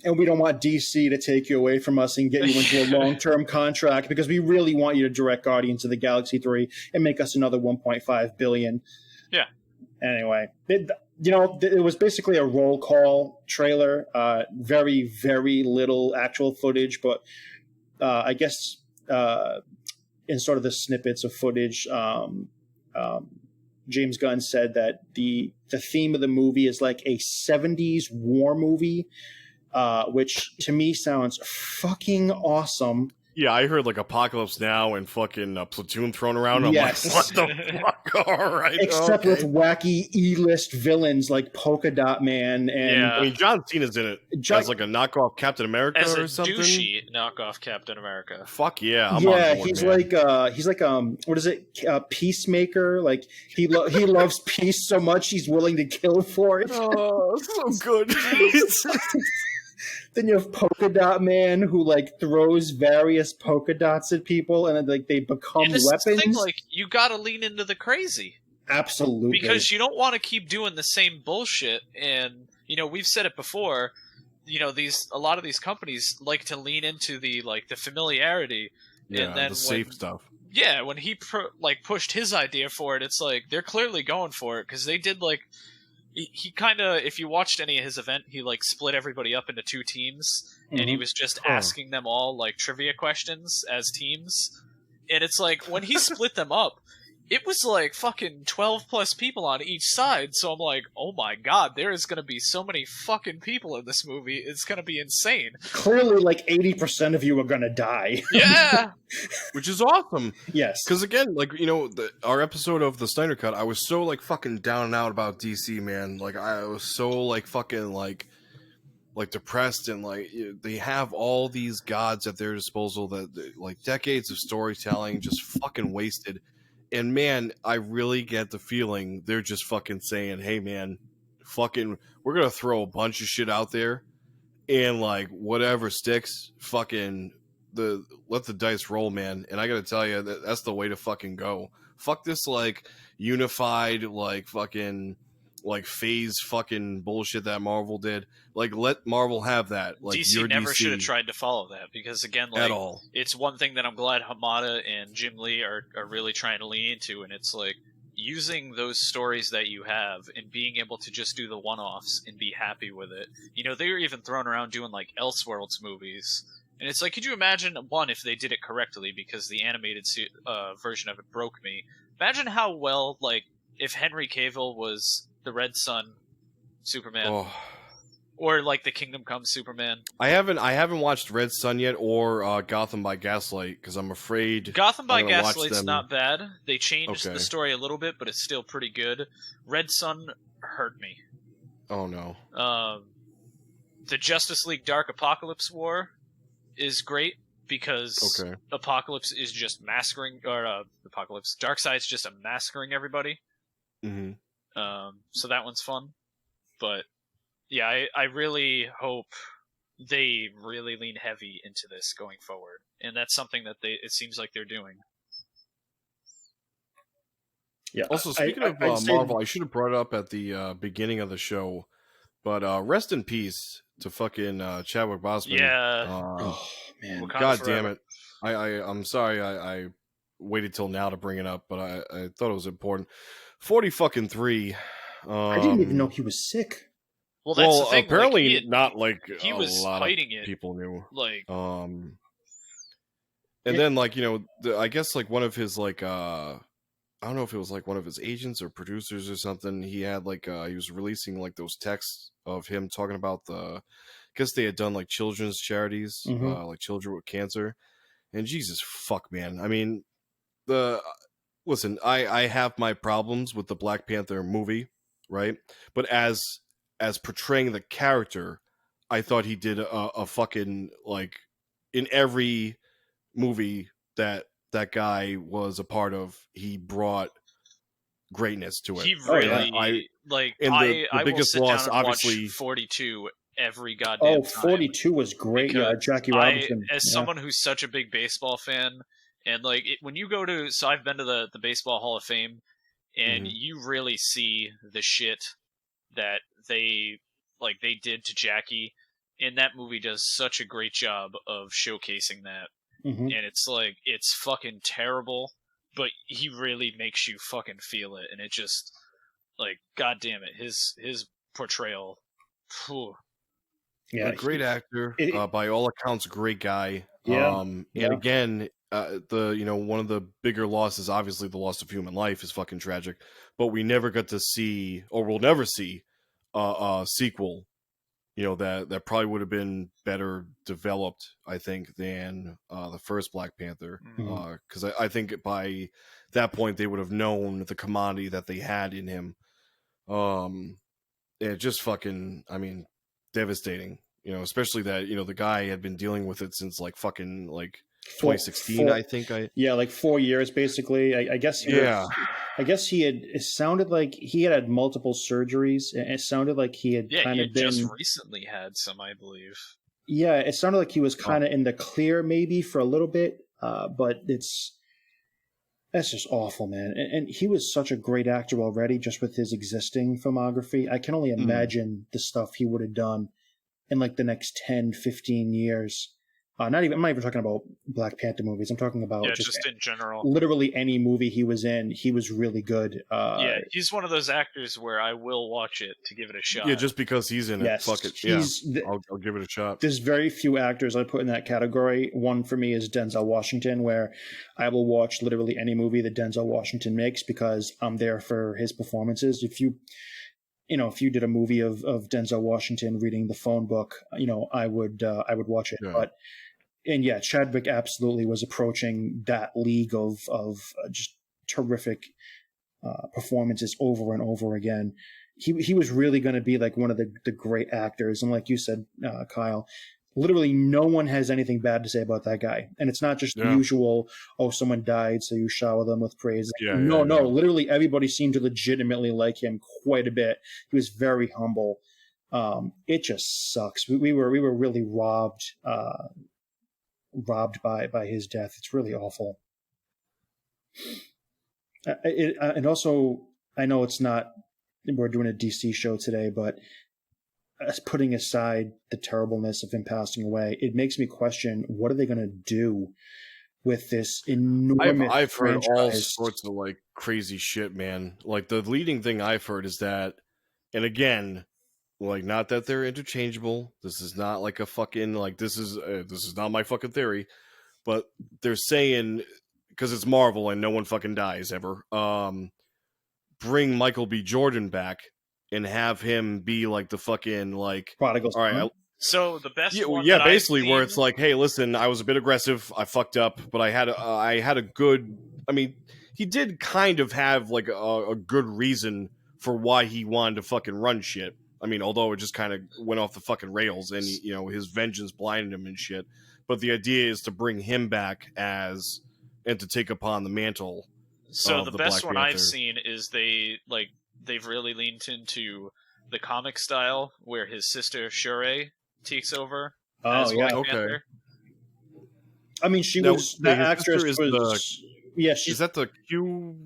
And we don't want DC to take you away from us and get you into a long-term contract because we really want you to direct Guardians of the Galaxy 3 and make us another $1.5 billion. Yeah. Anyway, it was basically a roll call trailer. Very, very little actual footage, but I guess in sort of the snippets of footage, James Gunn said that the theme of the movie is like a 70s war movie. Which to me sounds fucking awesome. Yeah, I heard like Apocalypse Now and fucking Platoon thrown around. I'm yes. like, what the fuck? All right. Except with wacky E-list villains like Polka Dot Man and I mean, John Cena's in it as like a knockoff Captain America as or a something. Douchey knockoff Captain America. Fuck yeah! I'm yeah, on board, he's man. like what is it? Peacemaker. Like he loves peace so much he's willing to kill for it. Oh, so good. Then you have Polka Dot Man, who like throws various polka dots at people, and then like they become weapons. The thing, like, you got to lean into the crazy, absolutely, because you don't want to keep doing the same bullshit. And we've said it before. A lot of these companies like to lean into the familiarity, and then the safe stuff. Yeah, when he pushed his idea for it, it's like they're clearly going for it because they did like. He kind of, if you watched any of his event, he like split everybody up into two teams, and he was just asking them all like trivia questions as teams. And it's like when he split them up, it was like fucking 12 plus people on each side. So I'm like, oh my god, there is gonna be so many fucking people in this movie. It's gonna be insane. Clearly, like 80% of you are gonna die. Yeah, which is awesome. Yes, because again, like our episode of the Snyder Cut, I was so like fucking down and out about DC, man. Like I was so like fucking like depressed, and like they have all these gods at their disposal that like decades of storytelling just fucking wasted. And man, I really get the feeling they're just fucking saying, hey man, fucking, we're going to throw a bunch of shit out there and like whatever sticks, fucking let the dice roll, man. And I got to tell you, that's the way to fucking go. Fuck this like unified, like fucking, like phase fucking bullshit that Marvel did. Like let Marvel have that. Like DC never should have tried to follow that, because again, like, at all. It's one thing that I'm glad Hamada and Jim Lee are really trying to lean into, and it's like using those stories that you have and being able to just do the one-offs and be happy with it. They were even throwing around doing like Elseworlds movies, and it's like, could you imagine, one, if they did it correctly, because the animated version of it broke me. Imagine how well, like, if Henry Cavill was the Red Sun Superman, or like the Kingdom Come Superman. I haven't watched Red Sun yet, or Gotham by Gaslight, because I'm afraid Gotham by Gaslight's not bad. They changed the story a little bit, but it's still pretty good. Red Sun hurt me. Oh no. The Justice League Dark Apocalypse War is great, because Apocalypse is just massacring, or Darkseid's just massacring everybody. Mm-hmm. So that one's fun, but yeah, I really hope they really lean heavy into this going forward, and that's something that it seems like they're doing. Yeah. Also, speaking of Marvel, I should have brought it up at the beginning of the show, but rest in peace to fucking Chadwick Boseman. Yeah. Oh man. God damn it. I'm sorry I waited till now to bring it up, but I thought it was important. 40-3. I didn't even know he was sick. Well, that's the thing. Apparently like, not like he was lot fighting of it. people knew. Like, and then like I guess like one of his like I don't know if it was like one of his agents or producers or something. He had like he was releasing like those texts of him talking about I guess they had done like children's charities, like children with cancer. And Jesus fuck, man. I mean, listen, I have my problems with the Black Panther movie, right? But as portraying the character, I thought he did a fucking, like, in every movie that guy was a part of, he brought greatness to it. He really, I will biggest sit loss, down and obviously, watch 42 every goddamn time. 42 was great. Yeah, Jackie Robinson. As someone who's such a big baseball fan, and like when you go to, so I've been to the Baseball Hall of Fame, and you really see the shit that they did to Jackie, and that movie does such a great job of showcasing that. And it's fucking terrible, but he really makes you fucking feel it, and it just, like, god damn it, his portrayal. Whew. Yeah, a great actor, by all accounts, great guy. And again, one of the bigger losses, obviously the loss of human life, is fucking tragic, but we never got to see, or we'll never see, a sequel, that probably would have been better developed, I think, than the first Black Panther, because I think by that point they would have known the commodity that they had in him. It just fucking, I mean, devastating, especially that, the guy had been dealing with it since like fucking like 2016, I think. Like 4 years basically. I guess it sounded like he had multiple surgeries, and it sounded like he had kind of been just recently had some, I believe. Yeah, it sounded like he was kind of in the clear maybe for a little bit, but that's just awful, man. And he was such a great actor already, just with his existing filmography. I can only imagine the stuff he would have done in like the next 10, 15 years. I'm not even talking about Black Panther movies. I'm talking about just in general. Literally any movie he was in, he was really good. He's one of those actors where I will watch it to give it a shot. Yeah, just because he's in it. Fuck it. Yeah, I'll give it a shot. There's very few actors I put in that category. One for me is Denzel Washington, where I will watch literally any movie that Denzel Washington makes because I'm there for his performances. If you did a movie of Denzel Washington reading the phone book, I would watch it. Yeah. And Chadwick absolutely was approaching that league of just terrific performances over and over again. He was really going to be like one of the great actors. And like you said, Kyle, literally no one has anything bad to say about that guy. And it's not just the usual, someone died, so you shower them with praise. No. Literally everybody seemed to legitimately like him quite a bit. He was very humble. It just sucks. We were really robbed by his death. It's really awful. And also, I know it's not, we're doing a DC show today, but putting aside the terribleness of him passing away, it makes me question, what are they going to do with this enormous I've heard franchise? all sorts of like crazy shit, man. Like the leading thing I've heard is that, and again, like, not that they're interchangeable. This is not like a fucking, like, this is not my fucking theory, but they're saying, because it's Marvel and no one fucking dies ever, bring Michael B. Jordan back and have him be like the fucking, like, prodigal son. All right, so the best one basically where it's like, hey, listen, I was a bit aggressive, I fucked up, but I had a good, I mean, he did kind of have like a good reason for why he wanted to fucking run shit. I mean, although it just kind of went off the fucking rails, and his vengeance blinded him and shit. But the idea is to bring him back and to take upon the mantle. So the best Black one Panther. I've seen is they've really leaned into the comic style where his sister Shuri takes over as Black Panther. I mean, that actress was. Is that the Q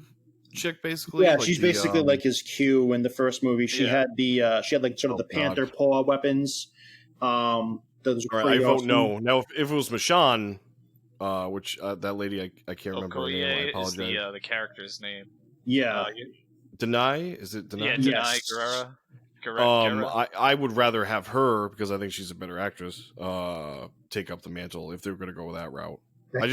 chick basically? Yeah, like she's basically like his Q in the first movie. She had like sort of the Panther paw weapons. Those were I vote no. Now, if it was Michonne, which that lady I can't remember her name. I apologize. Is the character's name. Yeah. Denai? Is it Denai? Yeah, Denai Guerrera. I would rather have her because I think she's a better actress. Take up the mantle if they were going to go that route. I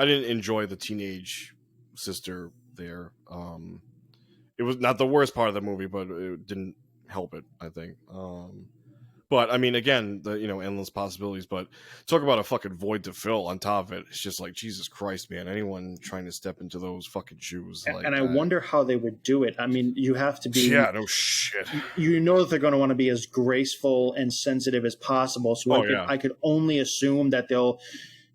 didn't enjoy the teenage sister there. It was not the worst part of the movie, but it didn't help it, I think. But I mean, again, the endless possibilities. But talk about a fucking void to fill on top of it. It's just like, Jesus Christ, man. Anyone trying to step into those fucking shoes, and I wonder how they would do it. I mean, you have to be. Yeah, no shit. You know that they're going to want to be as graceful and sensitive as possible. So I could only assume that they'll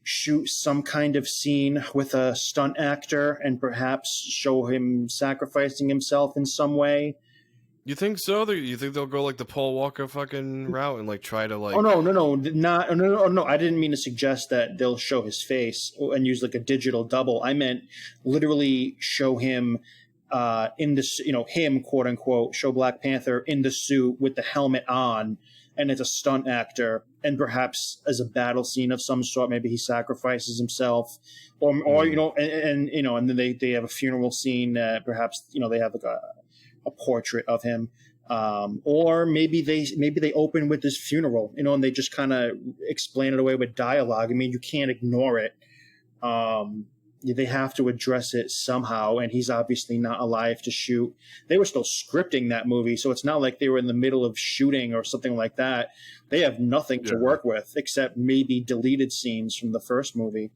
shoot some kind of scene with a stunt actor and perhaps show him sacrificing himself in some way. You think so? You think they'll go like the Paul Walker fucking route and like try to like? Oh no! I didn't mean to suggest that they'll show his face and use like a digital double. I meant literally show him in this, him quote unquote, show Black Panther in the suit with the helmet on, and it's a stunt actor, and perhaps as a battle scene of some sort, maybe he sacrifices himself, or and then they have a funeral scene. Perhaps they have like a portrait of him, or maybe they open with his funeral, and they just kind of explain it away with dialogue. I mean, you can't ignore it. They have to address it somehow, and he's obviously not alive to shoot. They were still scripting that movie, so it's not like they were in the middle of shooting or something like that. They have nothing to work with except maybe deleted scenes from the first movie.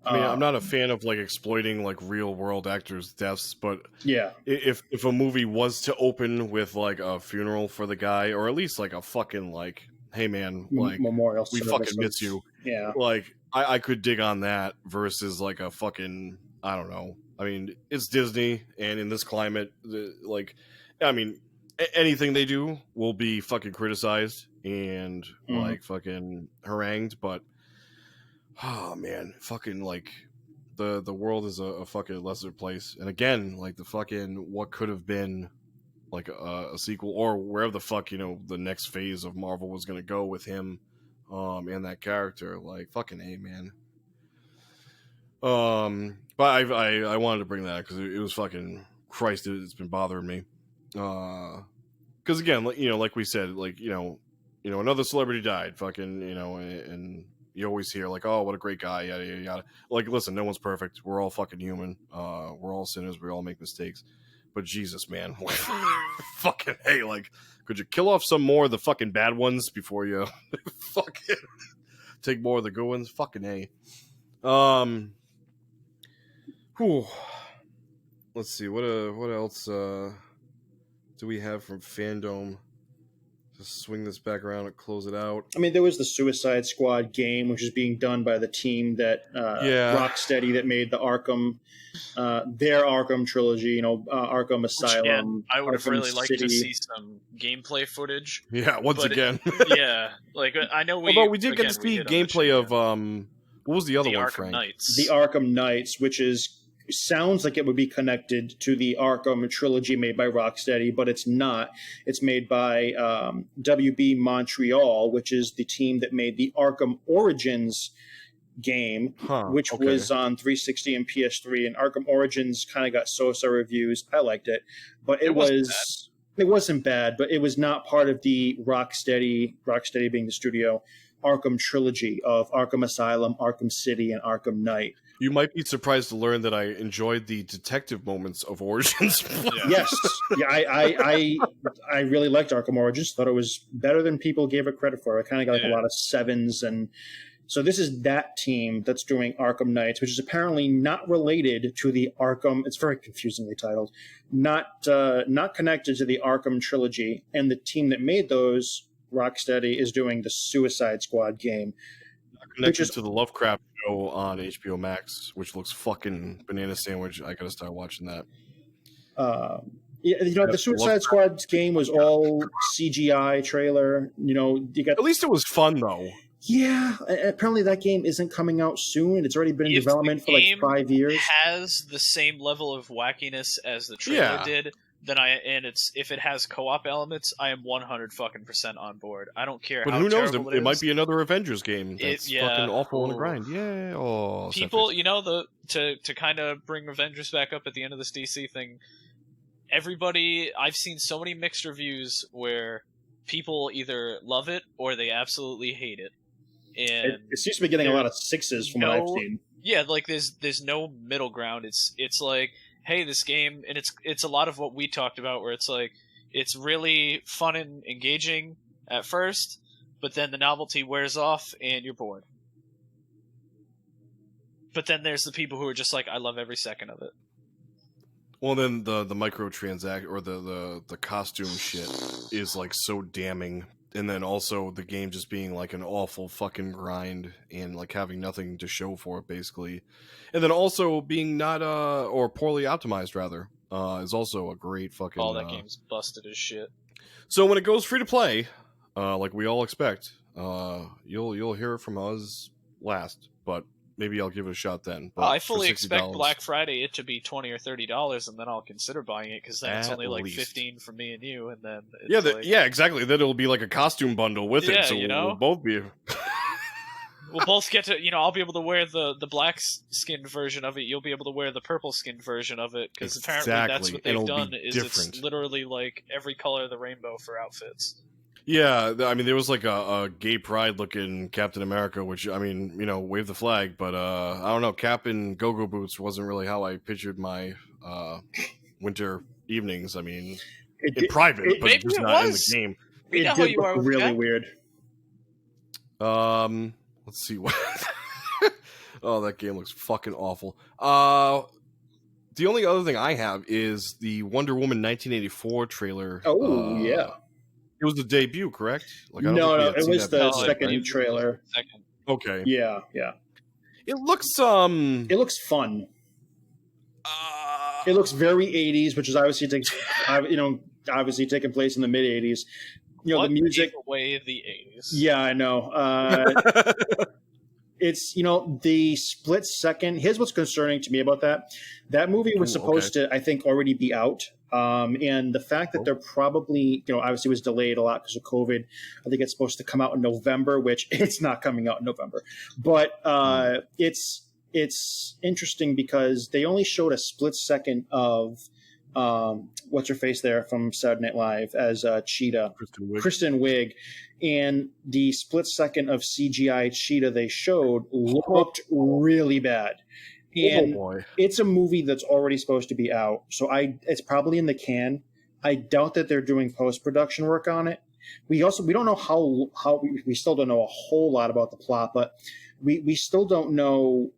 I mean, I'm not a fan of like exploiting like real world actors' deaths, but if a movie was to open with like a funeral for the guy, or at least like a fucking like, hey man, like memorial, we fucking miss you. Yeah, like I could dig on that versus like a fucking, I don't know. I mean, it's Disney, and in this climate, anything they do will be fucking criticized and like fucking harangued, but. Oh man, fucking like the world is a fucking lesser place, and again, like the fucking what could have been like a sequel or wherever the fuck the next phase of Marvel was gonna go with him, and that character, like fucking A, man. But I wanted to bring that because it was fucking Christ, it's been bothering me, because again, like we said, like another celebrity died, fucking and. You always hear like, oh, what a great guy, yada, yada, yada. Like, listen, no one's perfect. We're all fucking human. We're all sinners. We all make mistakes. But Jesus, man. Fucking, hey, like, could you kill off some more of the fucking bad ones before you fucking take more of the good ones? Fucking A. Whew. Let's see. What else do we have from FanDome? Just swing this back around and close it out. I mean, there was the Suicide Squad game, which is being done by the team that Rocksteady that made the Arkham, their Arkham trilogy. Arkham Asylum. I would have really liked to see some gameplay footage. Yeah, once again. Yeah, like I know we. Although we did get to see gameplay of what was the other one, Arkham Frank? Knights. The Arkham Knights, which sounds like it would be connected to the Arkham trilogy made by Rocksteady, but it's not. It's made by WB Montreal, which is the team that made the Arkham Origins game, which was on 360 and PS3. And Arkham Origins kind of got so-so reviews. I liked it, but it wasn't bad, but it was not part of the Rocksteady being the studio, Arkham trilogy of Arkham Asylum, Arkham City, and Arkham Knight. You might be surprised to learn that I enjoyed the detective moments of Origins. Yes. Yeah, I really liked Arkham Origins. Thought it was better than people gave it credit for. I kind of got like a lot of 7s. And so this is that team that's doing Arkham Knights, which is apparently not related to the Arkham. It's very confusingly titled. Not connected to the Arkham trilogy. And the team that made those, Rocksteady, is doing the Suicide Squad game. Connected to the Lovecraft show on HBO Max, which looks fucking banana sandwich. I gotta start watching that. The Suicide Squad game was all CGI trailer. At least it was fun though. Yeah, apparently that game isn't coming out soon. It's already been in development for like 5 years. Has the same level of wackiness as the trailer did. If it has co-op elements, I am 100% on board. I don't care. But how who knows? terrible It might be another Avengers game that's fucking awful on the grind. Yeah. Oh, people, to kind of bring Avengers back up at the end of this DC thing. Everybody, I've seen so many mixed reviews where people either love it or they absolutely hate it. And it seems to be getting a lot of 6s from what I've seen. Yeah, like there's no middle ground. It's like, hey, this game, and it's a lot of what we talked about, where it's like it's really fun and engaging at first, but then the novelty wears off and you're bored. But then there's the people who are just like, I love every second of it. Well, then the microtransact or the costume shit is like so damning, and then also the game just being like an awful fucking grind and like having nothing to show for it basically, and then also being not or poorly optimized rather is also a great fucking. Oh, that game's busted as shit. So when it goes free to play, like we all expect, you'll hear it from us last, but. Maybe I'll give it a shot then. But I fully expect Black Friday it to be $20 or $30, and then I'll consider buying it because then it's only like $15 for me and you, and then it's yeah, exactly. Then it'll be like a costume bundle with it, so we'll both be. We'll both get to, I'll be able to wear the black skinned version of it. You'll be able to wear the purple skinned version of it because apparently that's what they've done. Is it's literally like every color of the rainbow for outfits. Yeah, I mean, there was like a gay pride looking Captain America, which, I mean, wave the flag, but I don't know, Cap in go-go boots wasn't really how I pictured my winter evenings. I mean, in private, but just not in the game. It did look really weird. Let's see what... Oh, that game looks fucking awful. The only other thing I have is the Wonder Woman 1984 trailer. Oh, yeah. It was the debut, correct? Like, no, it was the second trailer. Okay. Yeah. It looks It looks fun. It looks very 80s, which is obviously taking place in the mid 80s. The music away the 80s. Yeah, I know. It's the split second. Here's what's concerning to me about that. That movie was supposed to, I think, already be out. And the fact that they're probably, obviously it was delayed a lot because of COVID. I think it's supposed to come out in November, which it's not coming out in November. But it's interesting because they only showed a split second of what's her face there from Saturday Night Live as Cheetah, Kristen Wiig, and the split second of CGI Cheetah they showed looked really bad. And it's a movie that's already supposed to be out, so it's probably in the can. I doubt that they're doing post-production work on it. We don't know how we still don't know a whole lot about the plot, but we still don't know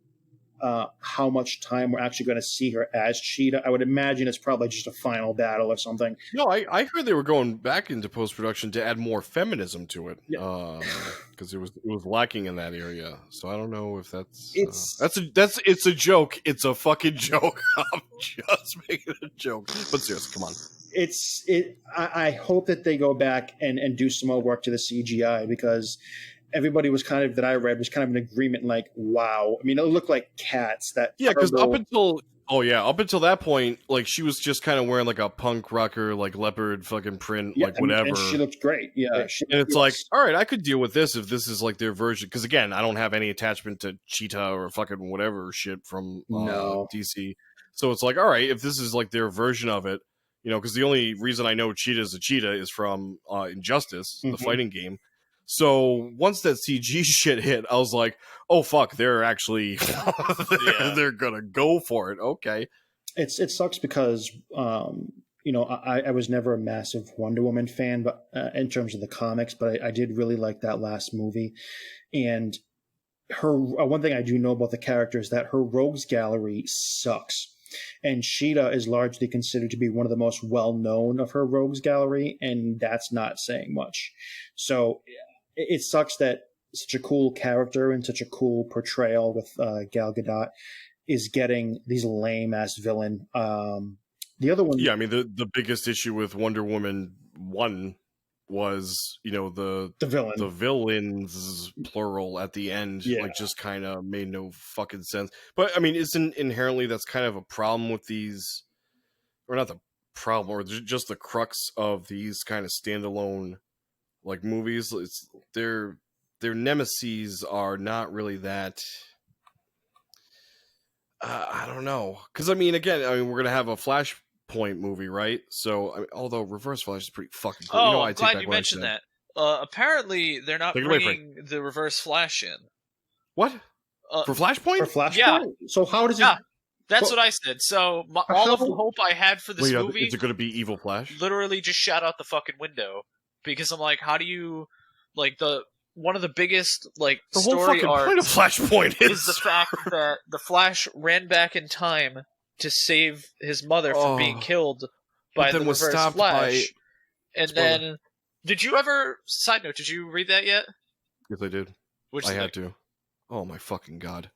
how much time we're actually going to see her as Cheetah. I would imagine it's probably just a final battle or something. No, I heard they were going back into post-production to add more feminism to it, because it was lacking in that area. So I don't know if it's a joke. It's a fucking joke. I'm just making a joke. But seriously, come on. I hope that they go back and do some more work to the CGI because everybody was kind of, that I read, was kind of in agreement, like, wow. I mean, it looked like cats. Because up until that point, like, she was just kind of wearing like a punk rocker, like leopard fucking print, like whatever. And she looked great. Yeah. And it's like, all right, I could deal with this if this is like their version. Because again, I don't have any attachment to Cheetah or fucking whatever shit from DC. So it's like, all right, if this is like their version of it, because the only reason I know Cheetah is a cheetah is from Injustice, the fighting game. So once that CG shit hit, I was like, "Oh fuck, they're actually they're gonna go for it." Okay, it sucks because I was never a massive Wonder Woman fan, but in terms of the comics, but I did really like that last movie, and her one thing I do know about the character is that her rogues gallery sucks. And Cheetah is largely considered to be one of the most well-known of her rogues gallery, and that's not saying much. So it sucks that such a cool character and such a cool portrayal with Gal Gadot is getting these lame-ass villain. The other one... Yeah, I mean, the biggest issue with Wonder Woman 1 was, the villain. The villains, plural, at the end, just kind of made no fucking sense. But, I mean, isn't inherently that's kind of a problem with these... Or not the problem, or just the crux of these kind of standalone... like movies, it's their nemeses are not really that. I don't know, because I mean, we're gonna have a Flashpoint movie, right? So, although Reverse Flash is pretty fucking cool. Oh, I'm glad you mentioned that. Apparently, they're not bringing the Reverse Flash in. What for Flashpoint? For Flashpoint? Yeah. So how does it? Yeah, that's what I said. So all of the hope I had for this movie, is it going to be Evil Flash? Literally, just shot out the fucking window. Because I'm like, how do you, like, one of the biggest like the whole story fucking arcs point of Flashpoint is the fact that the Flash ran back in time to save his mother from being killed by the Reverse Flash. And then, did you ever? Side note, did you read that yet? Yes, I did. I had to. Oh my fucking god!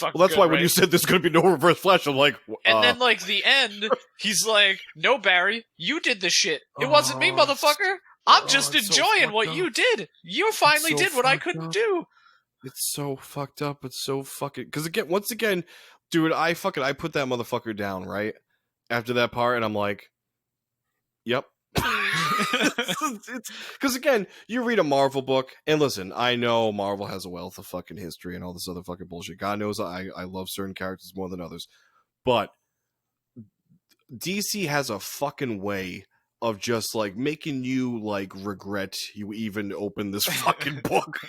Well, that's why when you said there's going to be no Reverse Flash, I'm like, and then like the end, he's like, "No, Barry, you did the shit. It wasn't me, motherfucker. I'm just enjoying what you did. You finally did what I couldn't do." It's so fucked up. It's so fucking because once again, dude, I put that motherfucker down right after that part, and I'm like, "Yep." It's because again, you read a Marvel book, and listen, I know Marvel has a wealth of fucking history and all this other fucking bullshit. God knows I love certain characters more than others, but DC has a fucking way of just like making you like regret you even opened this fucking book.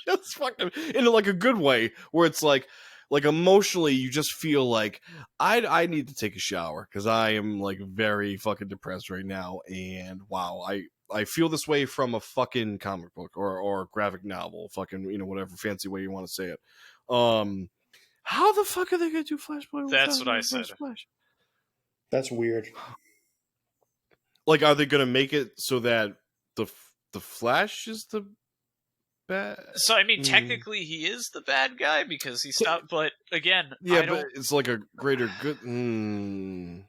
Just fucking in like a good way where it's like emotionally you just feel like I need to take a shower because I am like very fucking depressed right now, and wow, I feel this way from a fucking comic book or graphic novel, fucking, you know, whatever fancy way you want to say it. How the fuck are they gonna do Flashpoint? That's what I said. Flash? That's weird. Like, are they gonna make it so that the Flash is the bad? So I mean, technically, he is the bad guy because he stopped. But again, but it's like a greater good.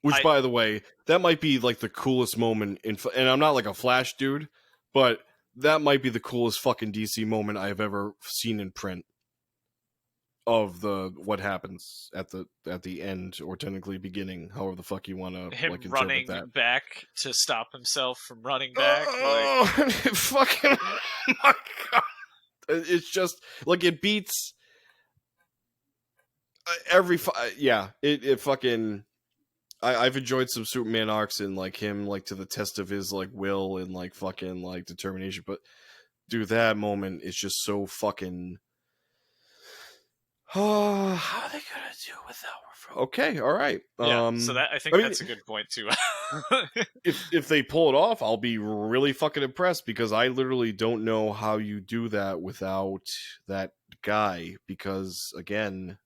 Which, by the way, that might be like the coolest moment in. And I'm not like a Flash dude, but that might be the coolest fucking DC moment I have ever seen in print. Of what happens at the end, or technically beginning, however the fuck you want to him like running that. back to stop himself from running back. Fucking my god! It's just like it beats every. It fucking. I've enjoyed some Superman arcs and like him like to the test of his like will and like fucking like determination, but dude, that moment is just so fucking. Oh, how are they gonna do without? Okay, all right. Yeah, so that I think that's a good point too. if they pull it off, I'll be really fucking impressed because I literally don't know how you do that without that guy. Because again,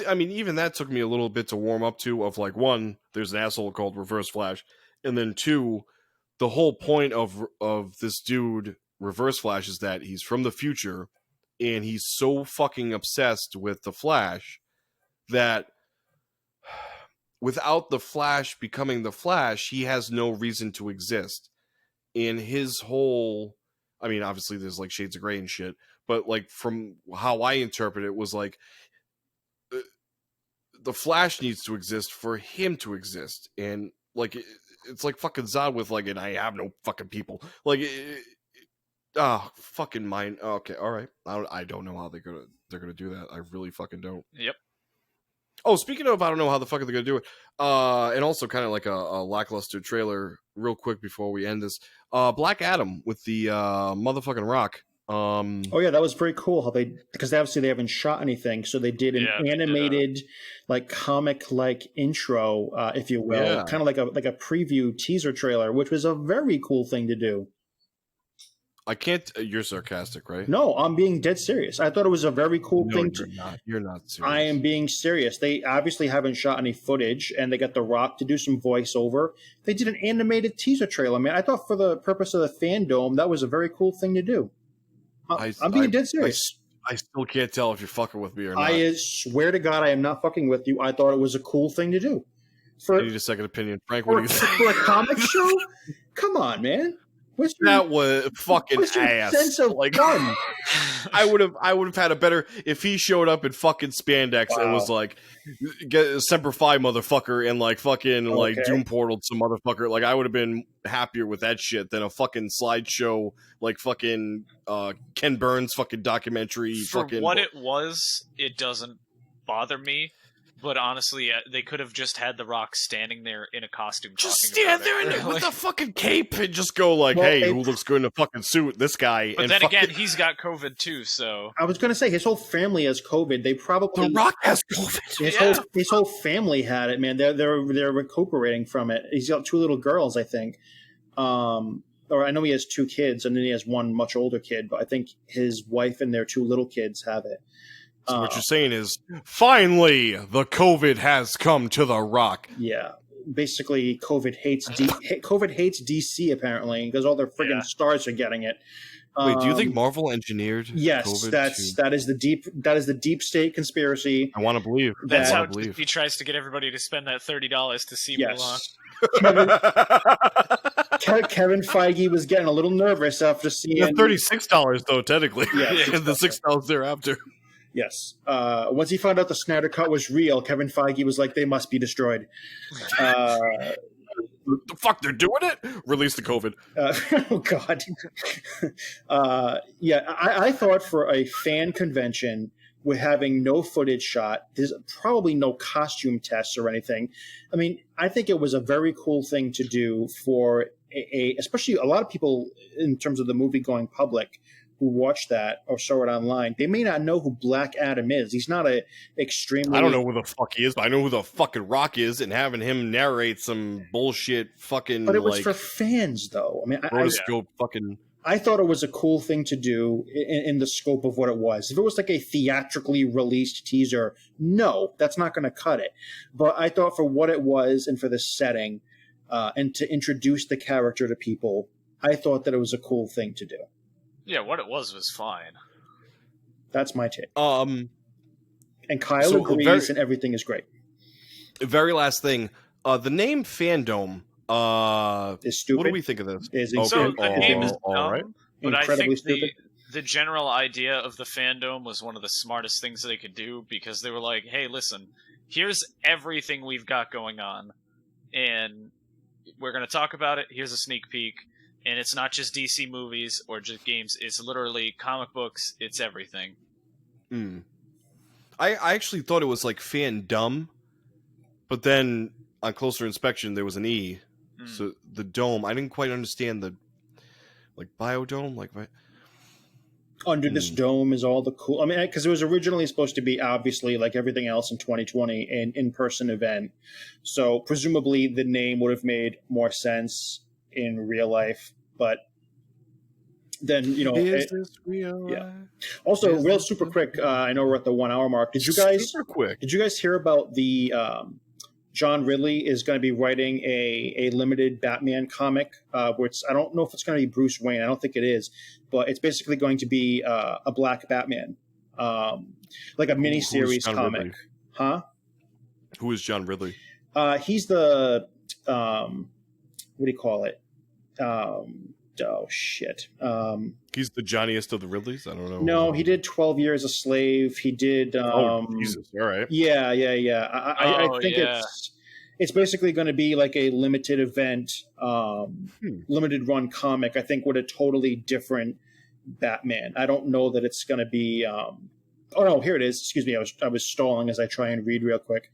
I mean, even that took me a little bit to warm up to. Of like, one, there's an asshole called Reverse Flash, and then two, the whole point of this dude Reverse Flash is that he's from the future. And he's so fucking obsessed with the Flash that without the Flash becoming the Flash, he has no reason to exist. And his whole, I mean, obviously there's like shades of gray and shit, but like from how I interpret it was like the Flash needs to exist for him to exist. And like, it's like fucking Zod with like, and I have no fucking people. Like, fucking mine. Okay, all right. I don't know how they're gonna do that. I really fucking don't. Yep. Oh, speaking of, I don't know how the fuck they're gonna do it. And also kind of like a lackluster trailer. Real quick before we end this, Black Adam with the motherfucking Rock. Oh yeah, that was pretty cool. How because obviously they haven't shot anything, so they did an animated, like comic like intro, if you will, kind of like a preview teaser trailer, which was a very cool thing to do. I can't. You're sarcastic, right? No, I'm being dead serious. I thought it was a very cool thing. You're not serious. I am being serious. They obviously haven't shot any footage, and they got The Rock to do some voiceover. They did an animated teaser trailer. Man, I thought for the purpose of the FanDome, that was a very cool thing to do. I'm being dead serious. I still can't tell if you're fucking with me or not. I swear to God, I am not fucking with you. I thought it was a cool thing to do. I need a second opinion. Frank, what do you think? For a comic show? Come on, man. That was fucking ass. Sense of like, fun. I would have had a better if he showed up in fucking spandex and was like, get Semper Fi motherfucker, and like fucking like Doom portaled some motherfucker. Like I would have been happier with that shit than a fucking slideshow like fucking Ken Burns fucking documentary. For what it was, it doesn't bother me. But honestly, they could have just had The Rock standing there in a costume. Just stand there with a fucking cape and just go like, "Hey, who looks good in a fucking suit? This guy." But then again, he's got COVID too, so I was going to say his whole family has COVID. They probably The Rock has COVID. His whole family had it. Man, they're recuperating from it. He's got 2 little girls, I think. or I know he has 2 kids, and then he has one much older kid, but I think his wife and their 2 little kids have it. So what you're saying is, finally, the COVID has come to the Rock. Yeah. Basically, COVID hates DC, apparently, because all their friggin' stars are getting it. Wait, do you think Marvel engineered yes, COVID? That is the deep state conspiracy. I want to believe. That's how he tries to get everybody to spend that $30 to see Mulan. Kevin Feige was getting a little nervous after seeing $36 though, technically. Yeah, and the $6 thereafter. Yes. Once he found out the Snyder Cut was real, Kevin Feige was like, they must be destroyed. The fuck, they're doing it? Release the COVID. Oh, God. I thought for a fan convention with having no footage shot, there's probably no costume tests or anything. I mean, I think it was a very cool thing to do for especially a lot of people in terms of the movie-going public who watched that or saw it online. They may not know who Black Adam is. He's not a extremely... I don't know who the fuck he is, but I know who the fucking Rock is, and having him narrate some bullshit fucking... But it was for fans, though. I mean, I thought it was a cool thing to do in the scope of what it was. If it was like a theatrically released teaser, no, that's not going to cut it. But I thought for what it was and for the setting and to introduce the character to people, I thought that it was a cool thing to do. Yeah, what it was fine. That's my take. And Kyle agrees, and everything is great. Very last thing, the name FanDome is stupid. What do we think of this? So the name is dumb, right. But incredibly I think stupid. The general idea of the FanDome was one of the smartest things they could do, because they were like, hey, listen, here's everything we've got going on, and we're going to talk about it. Here's a sneak peek. And it's not just DC movies or just games. It's literally comic books. It's everything. I actually thought it was like FanDome, but then on closer inspection there was an E. So the dome, I didn't quite understand the biodome, Under this dome is all the cool... I mean, because it was originally supposed to be, obviously, like everything else in 2020, an in-person event. So presumably the name would have made more sense in real life, but then, is this real life? Also, real super quick, I know we're at the 1 hour mark. Did you guys hear about the John Ridley is going to be writing a limited Batman comic, which I don't know if it's going to be Bruce Wayne. I don't think it is, but it's basically going to be a black Batman, like a miniseries comic. Ridley? Huh? Who is John Ridley? He's the what do you call it? He's the Johnniest of the Ridleys? I don't know. No, he did 12 Years a Slave. He did... Jesus, all right. Yeah. I think it's basically going to be like a limited event, limited run comic, I think, with a totally different Batman. I don't know that it's going to be... oh, no, here it is. Excuse me, I was stalling as I try and read real quick.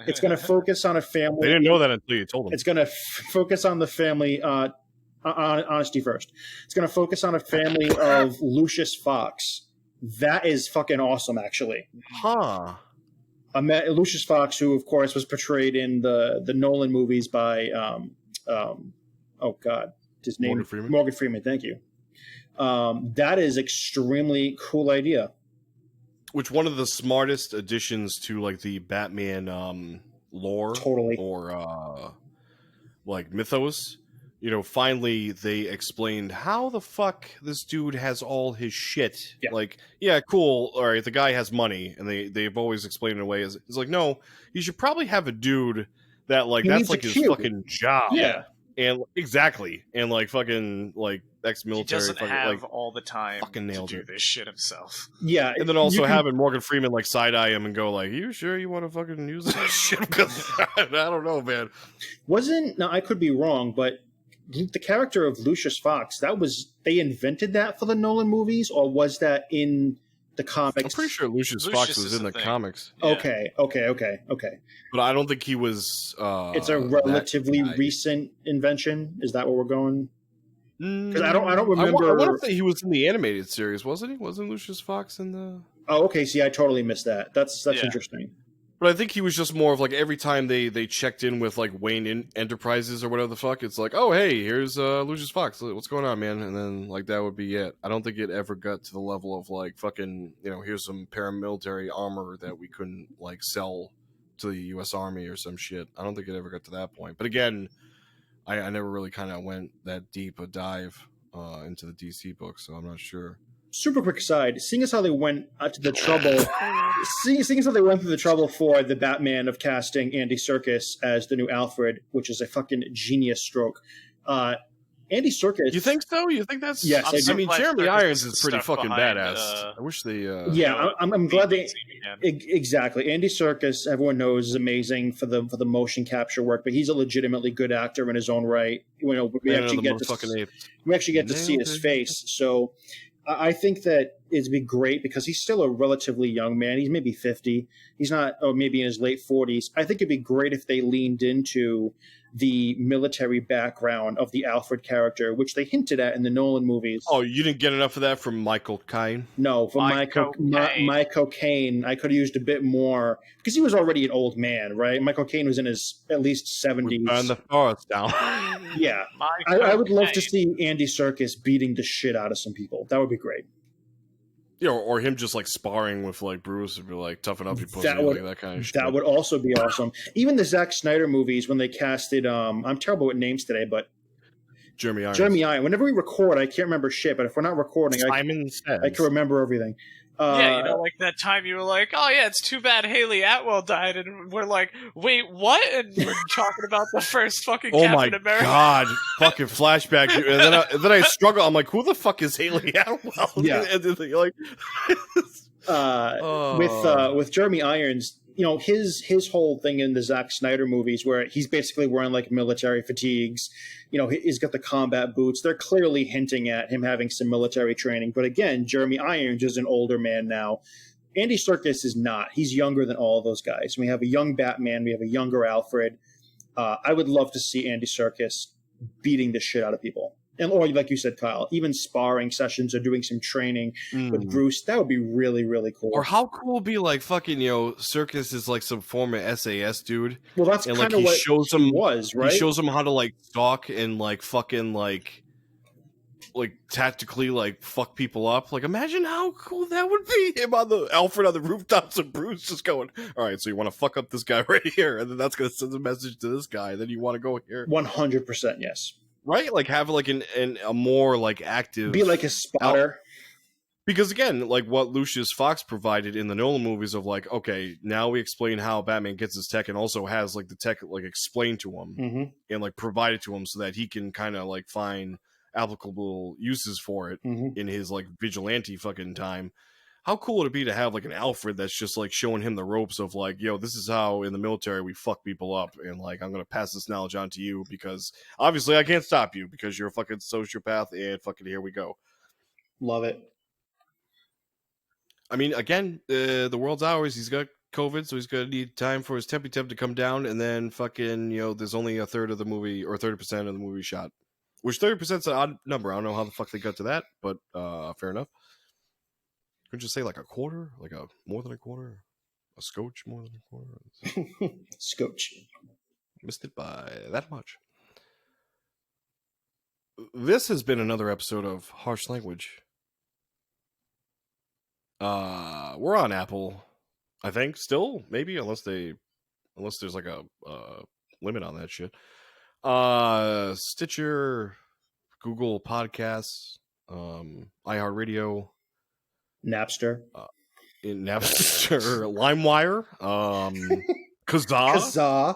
It's going to focus on a family... They didn't know that until you told them. It's going to focus on the family... honesty first. It's going to focus on a family of Lucius Fox. That is fucking awesome, actually. Huh. Lucius Fox, who, of course, was portrayed in the Nolan movies by... oh, God. His name... Morgan Freeman, thank you. That is extremely cool idea. Which one of the smartest additions to like the Batman lore, totally, or like mythos. Finally they explained how the fuck this dude has all his shit. Yeah. Like, yeah, cool. All right, the guy has money, and they've always explained it in a way as it's like, no, you should probably have a dude that like that's like his fucking job. Yeah. And exactly, and like fucking like ex-military. He doesn't fucking, have like, all the time fucking to do this shit himself. Yeah, and then also having Morgan Freeman like side-eye him and go like, "You sure you want to fucking use this shit?" Because I don't know, man. Now I could be wrong, but the character of Lucius Fox, they invented that for the Nolan movies, or was that in the comics? I'm pretty sure Lucius Fox was in the comics. Yeah. Okay. But I don't think he was... it's a relatively recent invention? Is that where we're going? Because I don't remember... I want to say he was in the animated series, wasn't he? Wasn't Lucius Fox in the... Oh, okay. See, I totally missed that. That's interesting. But I think he was just more of like every time they checked in with like Wayne Enterprises or whatever the fuck, it's like, oh hey, here's Lucius Fox. What's going on, man? And then like that would be it. I don't think it ever got to the level of like fucking, you know, here's some paramilitary armor that we couldn't like sell to the U.S. Army or some shit. I don't think it ever got to that point. But again, I never really kind of went that deep a dive into the DC books, so I'm not sure. Super quick aside, seeing as how they went to the trouble, seeing as how they went through the trouble for the Batman of casting Andy Serkis as the new Alfred, which is a fucking genius stroke. Andy Serkis. You think so? You think that's? Yes. I mean, Jeremy Irons is pretty fucking badass. I wish they. I'm glad they. Exactly. Andy Serkis, everyone knows, is amazing for the motion capture work, but he's a legitimately good actor in his own right. You know, we actually get to see his face. So I think that it'd be great because he's still a relatively young man. He's maybe 50. He's not, or maybe in his late 40s. I think it'd be great if they leaned into the military background of the Alfred character, which they hinted at in the Nolan movies. Oh, you didn't get enough of that from Michael Caine? No, from Michael Caine, I could have used a bit more because he was already an old man, right? Michael Caine was in his at least 70s. Burn the forest down. Yeah, I would love to see Andy Serkis beating the shit out of some people. That would be great. Yeah, or him just like sparring with like Bruce and be like, toughen up, you pussy, that kind of shit. That would also be awesome. Even the Zack Snyder movies, when they casted, I'm terrible with names today, but Jeremy Irons. Whenever we record, I can't remember shit, but if we're not recording, I can remember everything. Yeah, you know, like that time you were like, oh yeah, it's too bad Haley Atwell died, and we're like, wait, what? And we're talking about the first fucking Captain America. Oh my god, fucking flashback. And then I struggle, I'm like, who the fuck is Haley Atwell? Yeah. And then you're like... with Jeremy Irons, you know, his whole thing in the Zack Snyder movies where he's basically wearing like military fatigues, you know, he's got the combat boots. They're clearly hinting at him having some military training. But again, Jeremy Irons is an older man now. Andy Serkis is not. He's younger than all of those guys. We have a young Batman. We have a younger Alfred. I would love to see Andy Serkis beating the shit out of people. And, or like you said, Kyle, even sparring sessions or doing some training with Bruce, that would be really, really cool. Or how cool would be like fucking, you know, Serkis is like some former SAS dude. Well, that's kind of what he was, right? He shows him how to like stalk and like fucking like tactically like fuck people up. Like imagine how cool that would be. Him on the Alfred on the rooftops and Bruce just going, all right, so you want to fuck up this guy right here, and then that's gonna send a message to this guy. Then you want to go here. 100%, yes. Right, like have like a more like active, be like a spotter. Because again, like what Lucius Fox provided in the Nolan movies of like, okay, now we explain how Batman gets his tech and also has like the tech like explained to him and like provided to him so that he can kind of like find applicable uses for it in his like vigilante fucking time. How cool would it be to have like an Alfred that's just like showing him the ropes of like, yo, this is how in the military we fuck people up, and like I'm gonna pass this knowledge on to you because obviously I can't stop you because you're a fucking sociopath, and fucking here we go. Love it. I mean, again, the world's ours. He's got COVID, so he's gonna need time for his temp to come down, and then fucking, you know, there's only a third of the movie or 30% of the movie shot, which 30% is an odd number. I don't know how the fuck they got to that, but fair enough. Could you say like a quarter, like a more than a quarter, a scotch more than a quarter? Scotch. Missed it by that much. This has been another episode of Harsh Language. We're on Apple, I think, still, maybe, unless there's like a limit on that shit. Stitcher, Google Podcasts, iHeartRadio, Napster, LimeWire, Kazaa.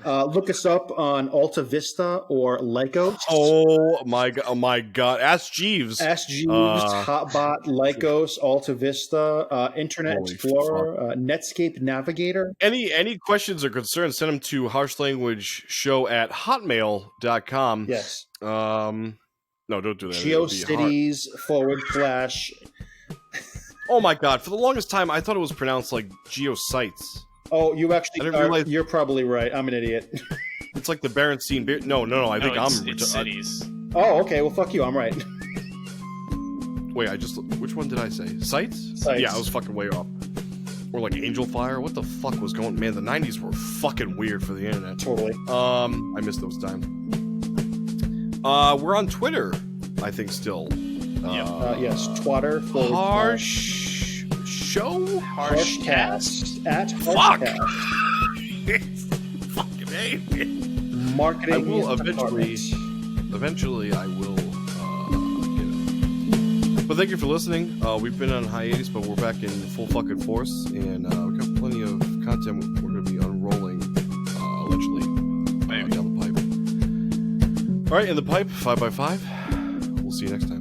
Look us up on Alta Vista or Lycos. Oh my god! Ask Jeeves. Hotbot, Lycos, Alta Vista, Internet Explorer, Netscape Navigator. Any questions or concerns? Send them to harshlanguageshow@hotmail.com. Yes. No, don't do that. GeoCities / Oh my god! For the longest time, I thought it was pronounced like GeoSites. Oh, you actually you're probably right. I'm an idiot. It's like the Berenstain Beard. No. It's cities. Oh, okay. Well, fuck you. I'm right. Wait, which one did I say? Sites? Sites. Yeah, I was fucking way off. Or like Angel Fire. What the fuck was going? Man, the 90s were fucking weird for the internet. Totally. I missed those times. We're on Twitter, I think still. Yes, Twitter. Harsh show. Harshcast at Fuck. Harshcast. Fucking hey. Marketing. I will eventually I will get it. But thank you for listening. We've been on hiatus, but we're back in full fucking force, and we've got plenty of content we're going to be unrolling allegedly down the pipe. All right, in the pipe, 5x5. We'll see you next time.